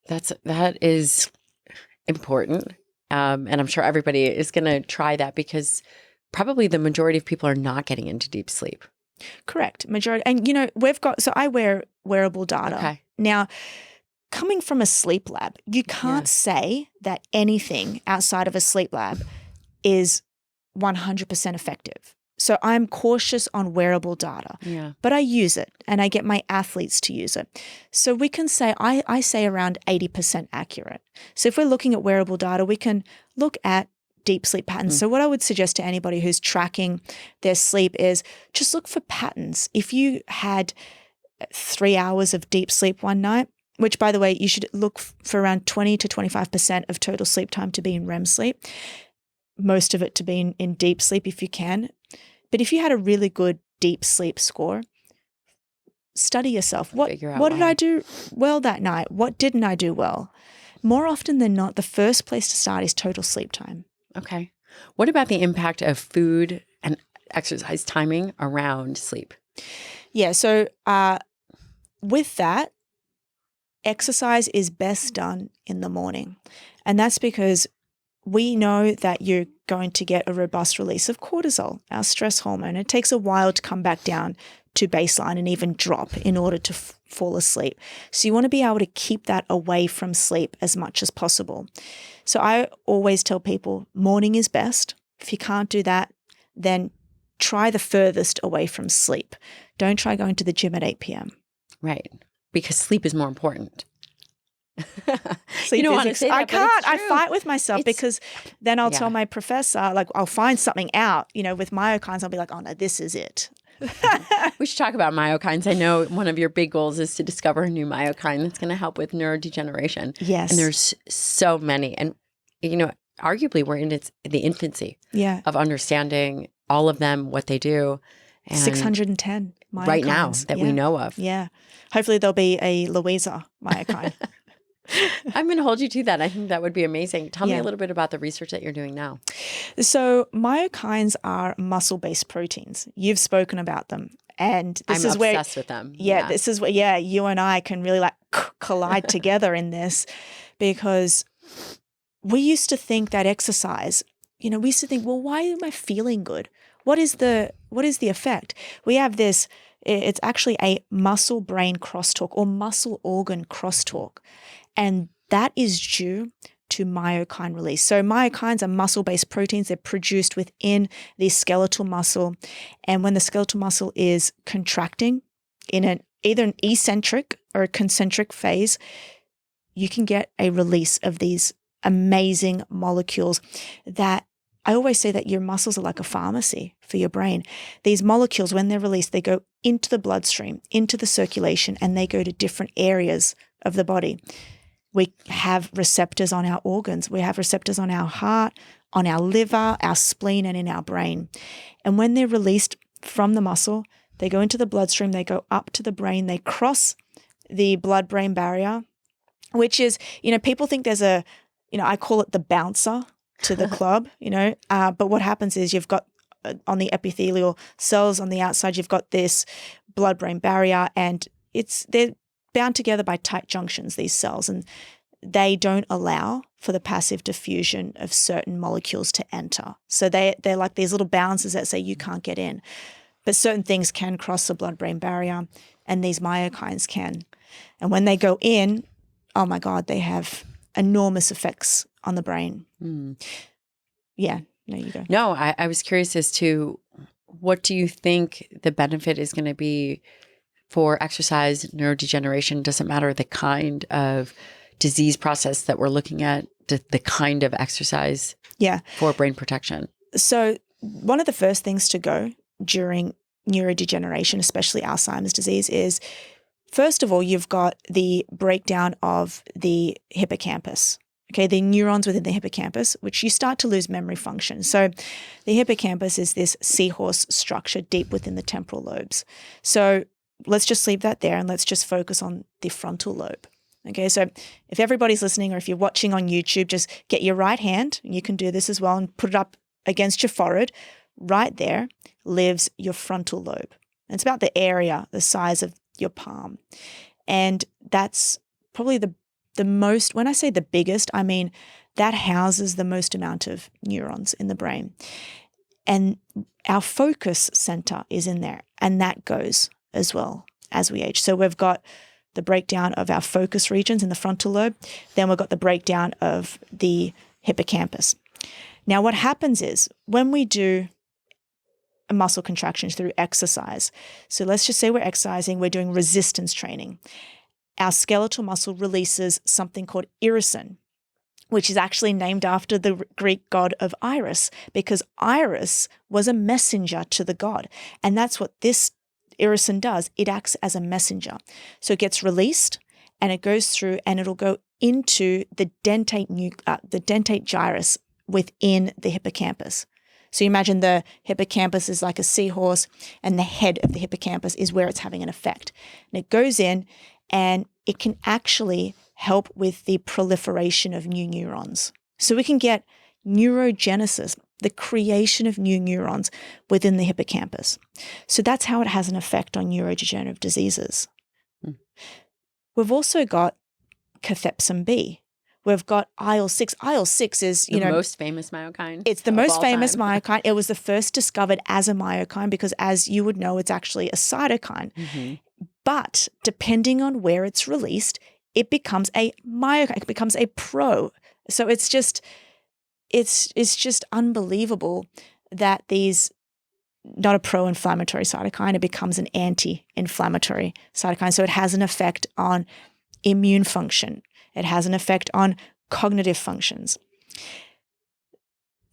S2: That is important. And I'm sure everybody is going to try that, because probably the majority of people are not getting into deep sleep.
S1: Correct. Majority. And, I wear wearable data.
S2: Okay.
S1: Now, coming from a sleep lab, you can't say that anything outside of a sleep lab is 100% effective. So I'm cautious on wearable data, but I use it and I get my athletes to use it. So we can say, I say around 80% accurate. So if we're looking at wearable data, we can look at deep sleep patterns. So what I would suggest to anybody who's tracking their sleep is just look for patterns. If you had 3 hours of deep sleep one night, which, by the way, you should look for around 20 to 25% of total sleep time to be in REM sleep, most of it to be in deep sleep if you can. But if you had a really good deep sleep score, study yourself. What did I do well that night? What didn't I do well? More often than not, the first place to start is total sleep time.
S2: Okay. What about the impact of food and exercise timing around sleep?
S1: Yeah. So with that, exercise is best done in the morning. And that's because we know that your going to get a robust release of cortisol, our stress hormone. It takes a while to come back down to baseline and even drop in order to fall asleep. So you want to be able to keep that away from sleep as much as possible. So I always tell people morning is best. If you can't do that, then try the furthest away from sleep. Don't try going to the gym at 8 p.m.
S2: Right. Because sleep is more important.
S1: Sleep
S2: you don't
S1: is
S2: want to say that,
S1: I
S2: but it's
S1: can't. I
S2: true.
S1: fight with myself because then I'll tell
S2: Yeah.
S1: my professor, like I'll find something out, with myokines. I'll be like, oh no, this is it.
S2: We should talk about myokines. I know one of your big goals is to discover a new myokine that's going to help with neurodegeneration.
S1: Yes.
S2: And there's so many. And, arguably we're in the infancy of understanding all of them, what they do. And
S1: 610 myokines.
S2: right now that we know of.
S1: Yeah. Hopefully there'll be a Louisa myokine.
S2: I'm going to hold you to that. I think that would be amazing. Tell me
S1: Yeah.
S2: a little bit about the research that you're doing now.
S1: So myokines are muscle-based proteins. You've spoken about them. And this
S2: I'm
S1: is where
S2: obsessed with them.
S1: Yeah, this is where you and I can really collide together in this, because we used to think that exercise, we used to think, well, why am I feeling good? What is the effect? We have this, it's actually a muscle brain crosstalk or muscle organ crosstalk. And that is due to myokine release. So myokines are muscle-based proteins. They're produced within the skeletal muscle. And when the skeletal muscle is contracting in either an eccentric or a concentric phase, you can get a release of these amazing molecules that I always say that your muscles are like a pharmacy for your brain. These molecules, when they're released, they go into the bloodstream, into the circulation, and they go to different areas of the body. We have receptors on our organs. We have receptors on our heart, on our liver, our spleen, and in our brain. And when they're released from the muscle, they go into the bloodstream, they go up to the brain, they cross the blood-brain barrier, which is, people think there's I call it the bouncer to the club, but what happens is you've got on the epithelial cells on the outside, you've got this blood-brain barrier, and they're bound together by tight junctions, these cells, and they don't allow for the passive diffusion of certain molecules to enter. So they're like these little bouncers that say you can't get in. But certain things can cross the blood-brain barrier, and these myokines can. And when they go in, oh my God, they have enormous effects on the brain. Yeah, no, you go.
S2: No, I was curious as to what do you think the benefit is going to be for exercise neurodegeneration? Doesn't matter the kind of disease process that we're looking at, the kind of exercise for brain protection.
S1: So one of the first things to go during neurodegeneration, especially Alzheimer's disease, is first of all, you've got the breakdown of the hippocampus. Okay, the neurons within the hippocampus, which you start to lose memory function. So the hippocampus is this seahorse structure deep within the temporal lobes. So let's just leave that there and let's just focus on the frontal lobe. Okay, so if everybody's listening or if you're watching on YouTube, just get your right hand, and you can do this as well, and put it up against your forehead. Right there lives your frontal lobe. And it's about the area, the size of your palm. And that's probably the most, when I say the biggest, I mean that houses the most amount of neurons in the brain. And our focus center is in there, and that goes as well as we age. So we've got the breakdown of our focus regions in the frontal lobe. Then we've got the breakdown of the hippocampus. Now, what happens is when we do a muscle contraction through exercise, so let's just say we're exercising, we're doing resistance training, our skeletal muscle releases something called irisin, which is actually named after the Greek god of Iris, because Iris was a messenger to the god. And that's what this irisin does. It acts as a messenger. So it gets released and it goes through and it'll go into the dentate gyrus within the hippocampus. So you imagine the hippocampus is like a seahorse and the head of the hippocampus is where it's having an effect. And it goes in and it can actually help with the proliferation of new neurons. So we can get neurogenesis, the creation of new neurons within the hippocampus. So that's how it has an effect on neurodegenerative diseases. We've also got cathepsin B, We've got IL-6. IL-6 is,
S2: the most famous myokine.
S1: It's the
S2: of
S1: most
S2: all
S1: famous
S2: time.
S1: myokine. It was the first discovered as a myokine because, as you would know, it's actually a cytokine.
S2: Mm-hmm.
S1: But depending on where it's released, it becomes a myokine. It becomes a pro. So it's just unbelievable that these, not a pro-inflammatory cytokine, it becomes an anti-inflammatory cytokine. So it has an effect on immune function. It has an effect on cognitive functions.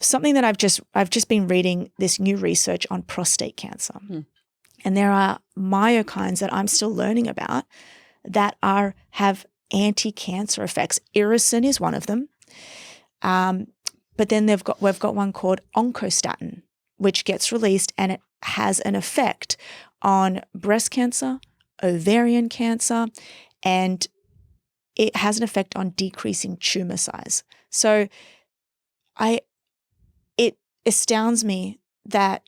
S1: Something that I've just been reading this new research on prostate cancer. And there are myokines that I'm still learning about that have anti-cancer effects. Irisin is one of them. But then we've got one called oncostatin, which gets released and it has an effect on breast cancer, ovarian cancer, and it has an effect on decreasing tumor size. So it astounds me that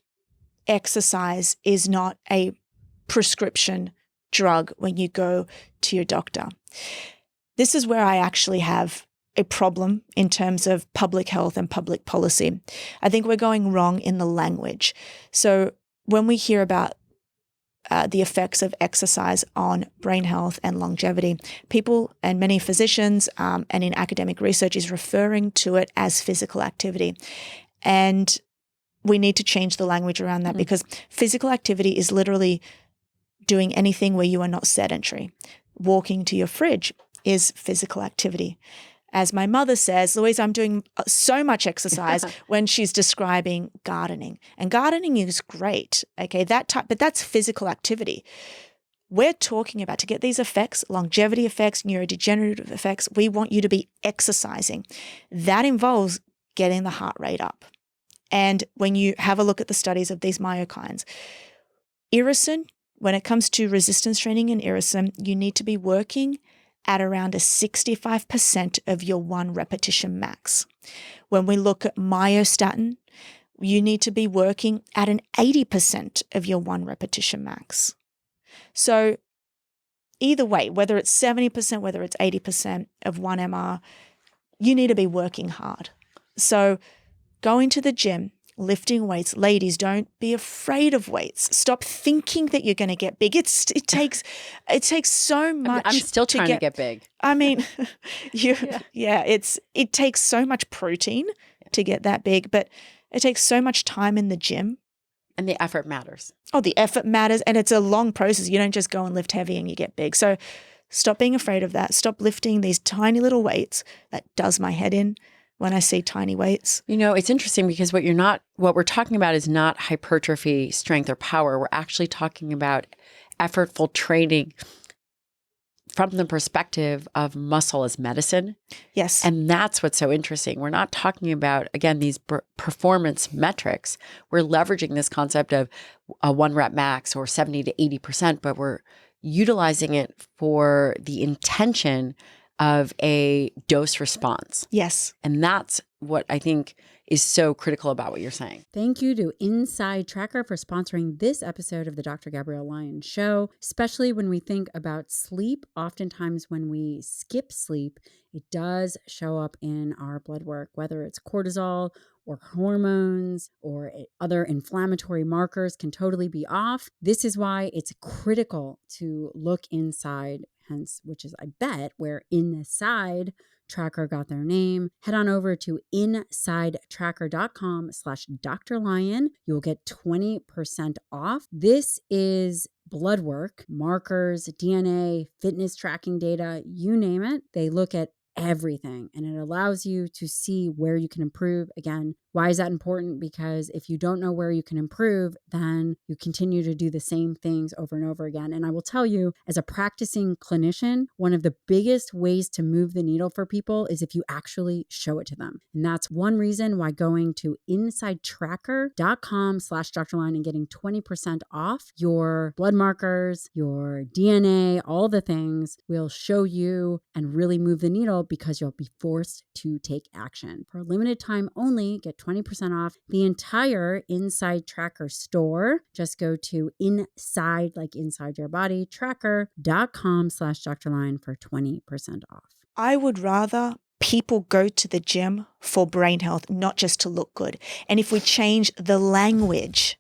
S1: exercise is not a prescription drug when you go to your doctor. This is where I actually have a problem in terms of public health and public policy. I think we're going wrong in the language. So when we hear about the effects of exercise on brain health and longevity, people and many physicians and in academic research is referring to it as physical activity. And we need to change the language around that because physical activity is literally doing anything where you are not sedentary. Walking to your fridge is physical activity. As my mother says, Louisa, I'm doing so much exercise when she's describing gardening. And gardening is great, okay, but that's physical activity. We're talking about, to get these effects, longevity effects, neurodegenerative effects, we want you to be exercising. That involves getting the heart rate up. And when you have a look at the studies of these myokines, irisin, when it comes to resistance training in irisin, you need to be working at around a 65% of your 1 repetition max. When we look at myostatin, you need to be working at an 80% of your 1 repetition max. So either way, whether it's 70%, whether it's 80% of 1 MR, you need to be working hard. So going to the gym, lifting weights. Ladies, don't be afraid of weights. Stop thinking that you're going to get big. It takes so much.
S2: I'm still trying to get big.
S1: I mean, it takes so much protein to get that big, but it takes so much time in the gym.
S2: And the effort matters.
S1: Oh, the effort matters. And it's a long process. You don't just go and lift heavy and you get big. So stop being afraid of that. Stop lifting these tiny little weights. That does my head in when I see tiny weights.
S2: You know, it's interesting because what we're talking about is not hypertrophy, strength, or power. We're actually talking about effortful training from the perspective of muscle as medicine.
S1: Yes.
S2: And that's what's so interesting. We're not talking about, again, these performance metrics. We're leveraging this concept of a 1 rep max or 70 to 80%, but we're utilizing it for the intention of a dose response.
S1: Yes.
S2: And that's what I think is so critical about what you're saying.
S3: Thank you to Inside Tracker for sponsoring this episode of the Dr. Gabrielle Lyon Show, especially when we think about sleep. Oftentimes when we skip sleep, it does show up in our blood work, whether it's cortisol or hormones or other inflammatory markers can totally be off. This is why it's critical to look inside, hence, which is, I bet, where Inside Tracker got their name. Head on over to insidetracker.com/Dr. Lyon. You'll get 20% off. This is blood work, markers, DNA, fitness tracking data, you name it. They look at everything and it allows you to see where you can improve. Again, why is that important? Because if you don't know where you can improve, then you continue to do the same things over and over again. And I will tell you, as a practicing clinician, one of the biggest ways to move the needle for people is if you actually show it to them. And that's one reason why going to insidetracker.com/Dr. Lyon and getting 20% off your blood markers, your DNA, all the things will show you and really move the needle because you'll be forced to take action. For a limited time only, get 20% off the entire Inside Tracker store. Just go to inside, like inside your body, tracker.com/Dr. Lyon for 20% off.
S1: I would rather people go to the gym for brain health, not just to look good. And if we change the language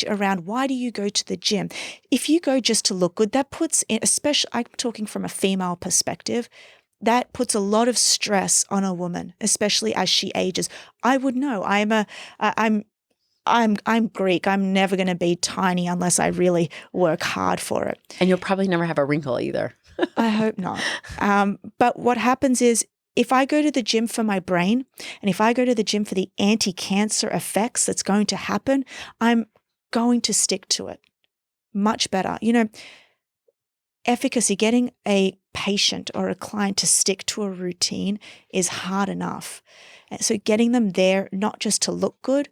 S1: around why do you go to the gym? If you go just to look good, that puts in, especially, I'm talking from a female perspective, that puts a lot of stress on a woman, especially as she ages. I would know. I'm Greek. I'm never going to be tiny unless I really work hard for it.
S2: And you'll probably never have a wrinkle either.
S1: I hope not. But what happens is if I go to the gym for my brain and if I go to the gym for the anti-cancer effects that's going to happen, I'm going to stick to it much better. Efficacy, getting a patient or a client to stick to a routine is hard enough. And so getting them there, not just to look good,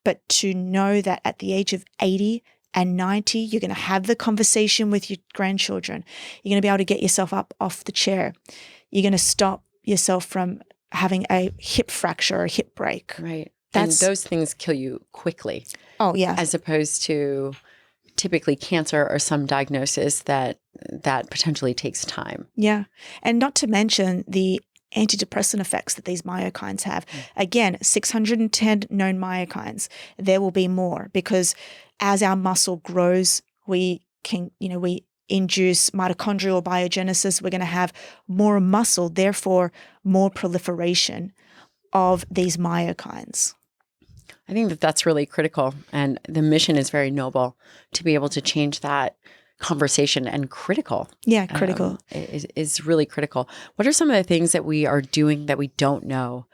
S1: but to know that at the age of 80 and 90, you're going to have the conversation with your grandchildren. You're going to be able to get yourself up off the chair. You're going to stop yourself from having a hip fracture or a hip break.
S2: Right. And those things kill you quickly.
S1: Oh, yeah.
S2: As opposed to typically cancer or some diagnosis that potentially takes time.
S1: Yeah. And not to mention the antidepressant effects that these myokines have. Again, 610 known myokines. There will be more because as our muscle grows, we induce mitochondrial biogenesis. We're going to have more muscle, therefore more proliferation of these myokines.
S2: I think that's really critical. And the mission is very noble to be able to change that conversation and critical.
S1: Yeah, critical.
S2: Is really critical. What are some of the things that we are doing that we don't know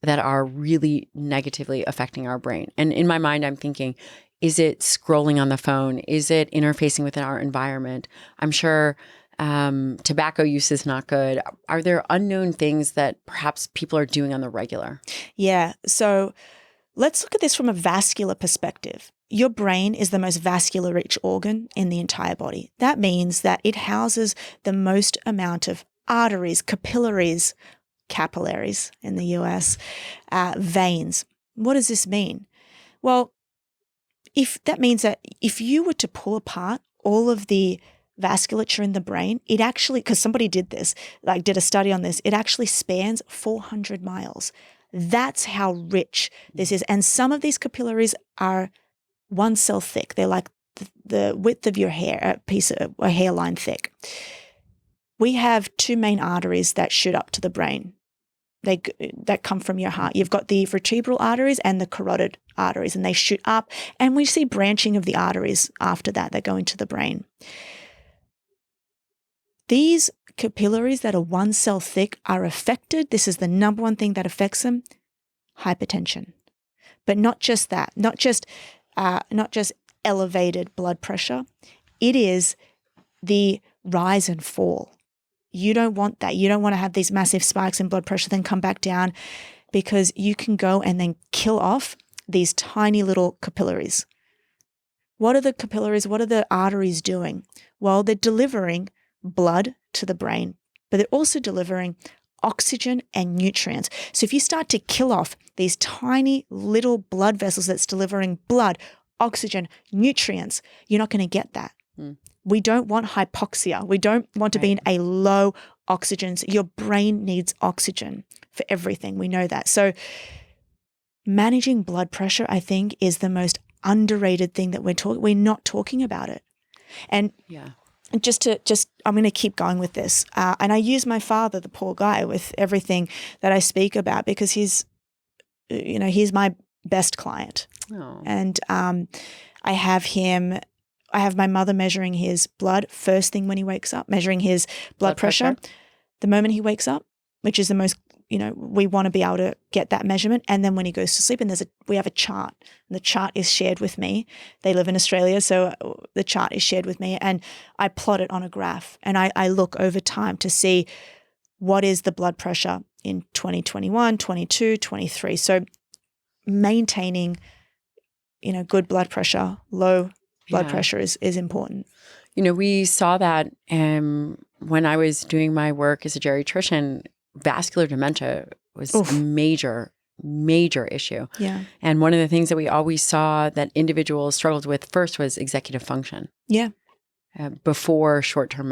S2: that are really negatively affecting our brain? And in my mind, I'm thinking, is it scrolling on the phone? Is it interfacing with our environment? I'm sure tobacco use is not good. Are there unknown things that perhaps people are doing on the regular?
S1: Yeah. So let's look at this from a vascular perspective. Your brain is the most vascular rich organ in the entire body. That means that it houses the most amount of arteries, capillaries in the US, veins. What does this mean? Well, that means that if you were to pull apart all of the vasculature in the brain, it actually, because somebody did this, did a study on this, it actually spans 400 miles. That's how rich this is. And some of these capillaries are 1 cell thick. They're like the width of your hair, a hairline thick. We have 2 main arteries that shoot up to the brain. That come from your heart. You've got the vertebral arteries and the carotid arteries, and they shoot up. And we see branching of the arteries after that go into the brain. These capillaries that are 1 cell thick are affected. This is the number one thing that affects them: hypertension. But not just that, not just elevated blood pressure. It is the rise and fall. You don't want that. You don't want to have these massive spikes in blood pressure, then come back down, because you can go and then kill off these tiny little capillaries. What are the capillaries? What are the arteries doing? Well, they're delivering blood to the brain, but they're also delivering oxygen and nutrients. So if you start to kill off these tiny little blood vessels that's delivering blood, oxygen, nutrients, you're not going to get that. We don't want hypoxia. We don't want to be in a low oxygen. Your brain needs oxygen for everything. We know that. So managing blood pressure, I think, is the most underrated thing that we're not talking about it. And I'm going to keep going with this. And I use my father, the poor guy, with everything that I speak about, because he's my best client.
S2: Oh.
S1: And I have my mother measuring his blood first thing when he wakes up, measuring his blood pressure the moment he wakes up, which is the most, we want to be able to get that measurement. And then when he goes to sleep, and we have a chart, and the chart is shared with me. They live in Australia, so the chart is shared with me, and I plot it on a graph, and I look over time to see what is the blood pressure in 2021, 22, 23. So maintaining, good blood pressure, low blood pressure is important.
S2: We saw that when I was doing my work as a geriatrician. Vascular dementia was a major issue.
S1: Yeah.
S2: And one of the things that we always saw that individuals struggled with first was executive function.
S1: Yeah.
S2: before short-term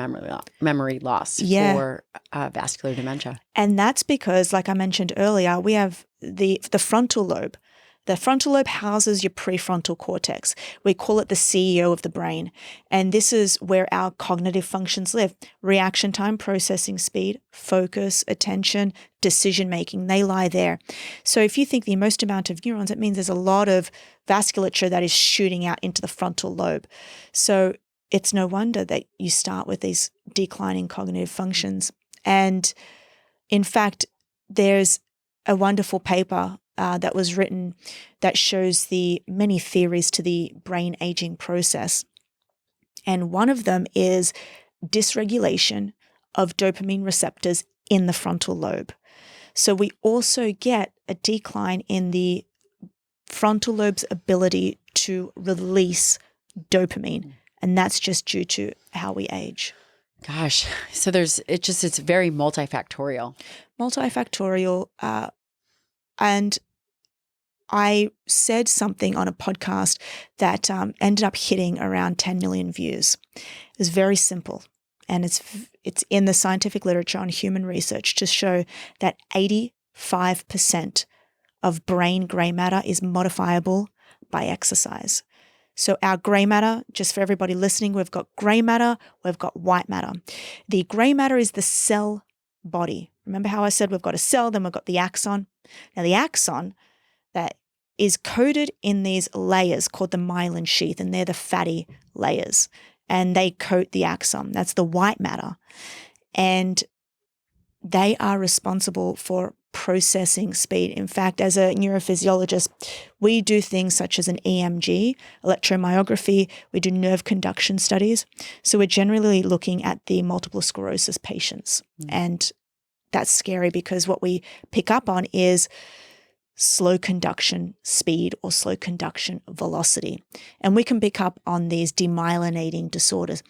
S2: memory loss for vascular dementia.
S1: And that's because, like I mentioned earlier, we have the frontal lobe. The frontal lobe houses your prefrontal cortex. We call it the CEO of the brain. And this is where our cognitive functions live. Reaction time, processing speed, focus, attention, decision-making, they lie there. So if you think the most amount of neurons, it means there's a lot of vasculature that is shooting out into the frontal lobe. So it's no wonder that you start with these declining cognitive functions. And in fact, there's a wonderful paper that was written that shows the many theories to the brain aging process. And one of them is dysregulation of dopamine receptors in the frontal lobe. So we also get a decline in the frontal lobe's ability to release dopamine. And that's just due to how we age.
S2: Gosh, so it's very multifactorial.
S1: And I said something on a podcast that ended up hitting around 10 million views. It was very simple, and it's in the scientific literature on human research to show that 85% of brain gray matter is modifiable by exercise. So our gray matter, just for everybody listening, we've got gray matter, we've got white matter. The gray matter is the cell body. Remember how I said we've got a cell, then we've got the axon? Now the axon that is coated in these layers called the myelin sheath, and they're the fatty layers, and they coat the axon. That's the white matter. And they are responsible for processing speed. In fact, as a neurophysiologist, we do things such as an EMG, electromyography, we do nerve conduction studies. So we're generally looking at the multiple sclerosis patients. And that's scary because what we pick up on is slow conduction speed or slow conduction velocity. And we can pick up on these demyelinating disorders,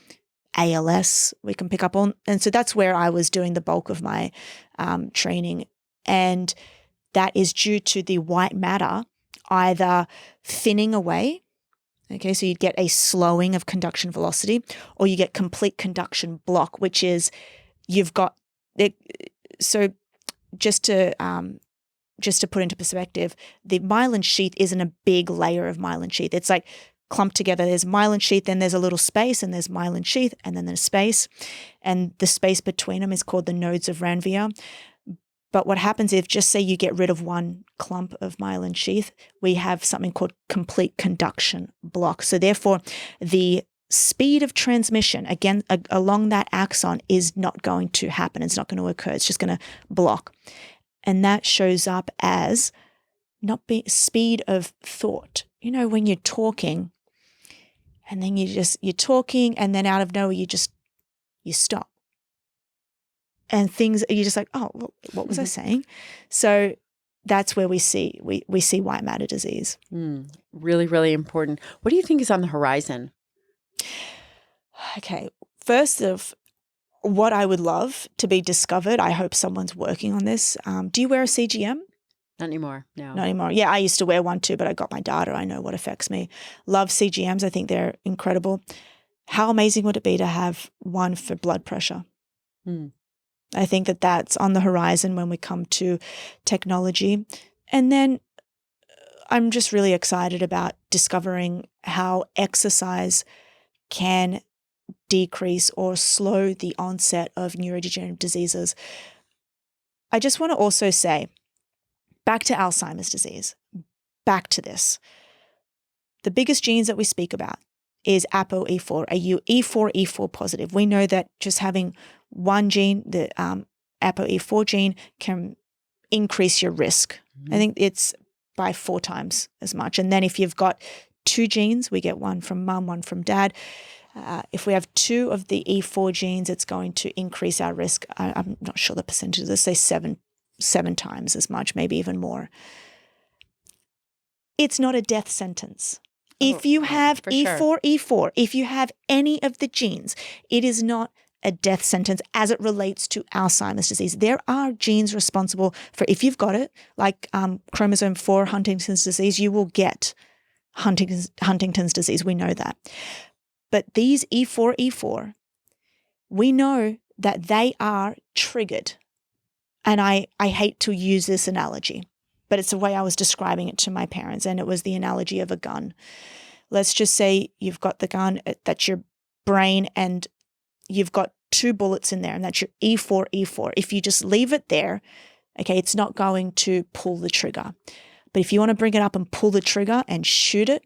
S1: ALS, we can pick up on. And so that's where I was doing the bulk of my training. And that is due to the white matter either thinning away. Okay, so you'd get a slowing of conduction velocity, or you get complete conduction block, which is you've got it. So just to put into perspective, the myelin sheath isn't a big layer of myelin sheath. It's like clumped together. There's myelin sheath, then there's a little space, and there's myelin sheath, and then there's space. And the space between them is called the nodes of Ranvier. But what happens if, just say you get rid of one clump of myelin sheath, we have something called complete conduction block. So therefore, the speed of transmission, again, along that axon is not going to happen. It's not going to occur. It's just going to block. And that shows up as not being speed of thought. You know, when you're talking and then you're talking and then out of nowhere you stop. And things, you're just like, oh, well, what was I saying? So that's where we see white matter disease.
S2: Really, really important. What do you think is on the horizon?
S1: Okay, first of what I would love to be discovered, I hope someone's working on this. Do you wear a CGM?
S2: Not anymore, no.
S1: Not anymore. Yeah, I used to wear one too, but I got my data. I know what affects me. Love CGMs. I think they're incredible. How amazing would it be to have one for blood pressure? I think that that's on the horizon when we come to technology. And then I'm just really excited about discovering how exercise can decrease or slow the onset of neurodegenerative diseases. I just want to also say, back to Alzheimer's disease, back to this. The biggest genes that we speak about is ApoE4. Are you E4 positive? We know that just having one gene, the ApoE4 gene, can increase your risk. I think it's by 4 times as much. And then if you've got 2 genes, we get one from mum, one from dad. If we have 2 of the E4 genes, it's going to increase our risk. I'm not sure the percentages. Let's say 7 times as much, maybe even more. It's not a death sentence. If you have E4, if you have any of the genes, it is not a death sentence as it relates to Alzheimer's disease. There are genes responsible for, if you've got it, like chromosome 4, Huntington's disease, you will get Huntington's disease. We know that. But these E4, E4, we know that they are triggered. And I hate to use this analogy, but it's the way I was describing it to my parents. And it was the analogy of a gun. Let's just say you've got the gun, that's your brain, and you've got 2 bullets in there, and that's your E4, E4. If you just leave it there, okay, it's not going to pull the trigger. But if you want to bring it up and pull the trigger and shoot it,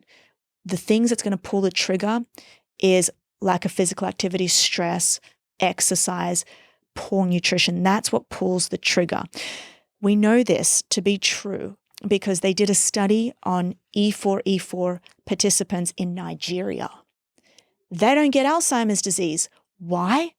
S1: the things that's going to pull the trigger is lack of physical activity, stress, exercise, poor nutrition. That's what pulls the trigger. We know this to be true because they did a study on E4, E4 participants in Nigeria. They don't get Alzheimer's disease. Why?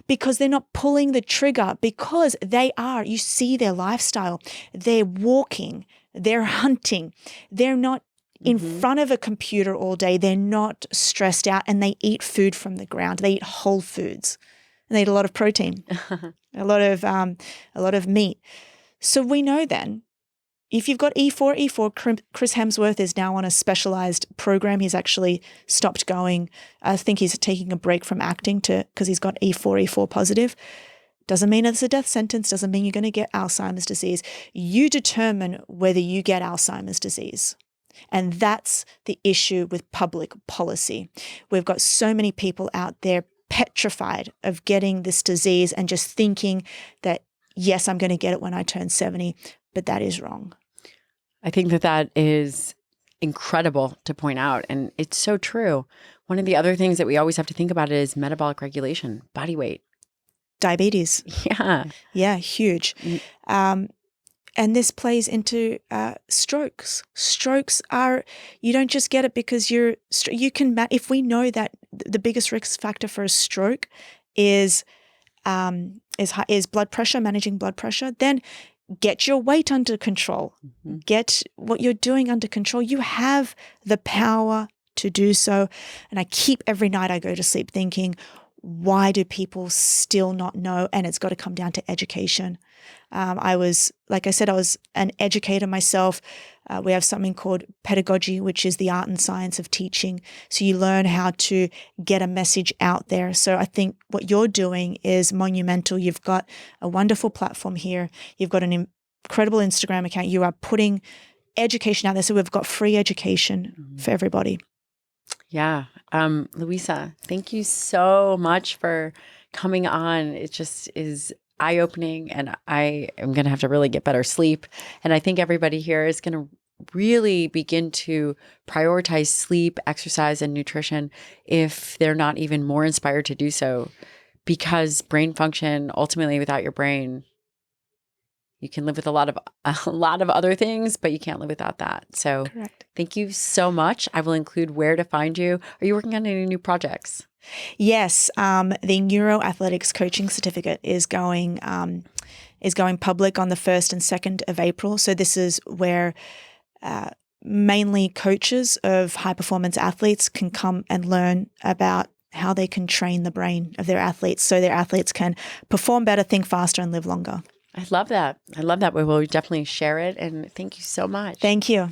S1: Because they're not pulling the trigger, because you see their lifestyle. They're walking, they're hunting, they're not in front of a computer all day. They're not stressed out, and they eat food from the ground. They eat whole foods, and they eat a lot of protein, a lot of meat. So we know then, if you've got E4, Chris Hemsworth is now on a specialized program. He's actually stopped going. I think he's taking a break from acting because he's got E4 positive. Doesn't mean it's a death sentence. Doesn't mean you're going to get Alzheimer's disease. You determine whether you get Alzheimer's disease. And that's the issue with public policy. We've got so many people out there petrified of getting this disease and just thinking that, yes, I'm going to get it when I turn 70. But that is wrong.
S2: I think that is incredible to point out. And it's so true. One of the other things that we always have to think about is metabolic regulation, body weight.
S1: Diabetes.
S2: Yeah.
S1: Yeah, huge. And this plays into strokes. Strokes are, you don't just get it because if we know that the biggest risk factor for a stroke is blood pressure, managing blood pressure, then get your weight under control. Get what you're doing under control. You have the power to do so. And I keep every night I go to sleep thinking, why do people still not know? And it's got to come down to education. I was an educator myself. We have something called pedagogy, which is the art and science of teaching. So you learn how to get a message out there. So I think what you're doing is monumental. You've got a wonderful platform here. You've got an incredible Instagram account. You are putting education out there. So we've got free education for everybody.
S2: Yeah. Louisa, thank you so much for coming on. It just is eye-opening, and I am going to have to really get better sleep. And I think everybody here is going to really begin to prioritize sleep, exercise, and nutrition if they're not even more inspired to do so, because brain function, ultimately without your brain, you can live with a lot of other things, but you can't live without that. So
S1: Correct.
S2: Thank you so much. I will include where to find you. Are you working on any new projects?
S1: Yes, the Neuro Athletics coaching certificate is going public on the 1st and 2nd of April. So this is where mainly coaches of high performance athletes can come and learn about how they can train the brain of their athletes so their athletes can perform better, think faster, and live longer.
S2: I love that. We will definitely share it. And thank you so much.
S1: Thank you.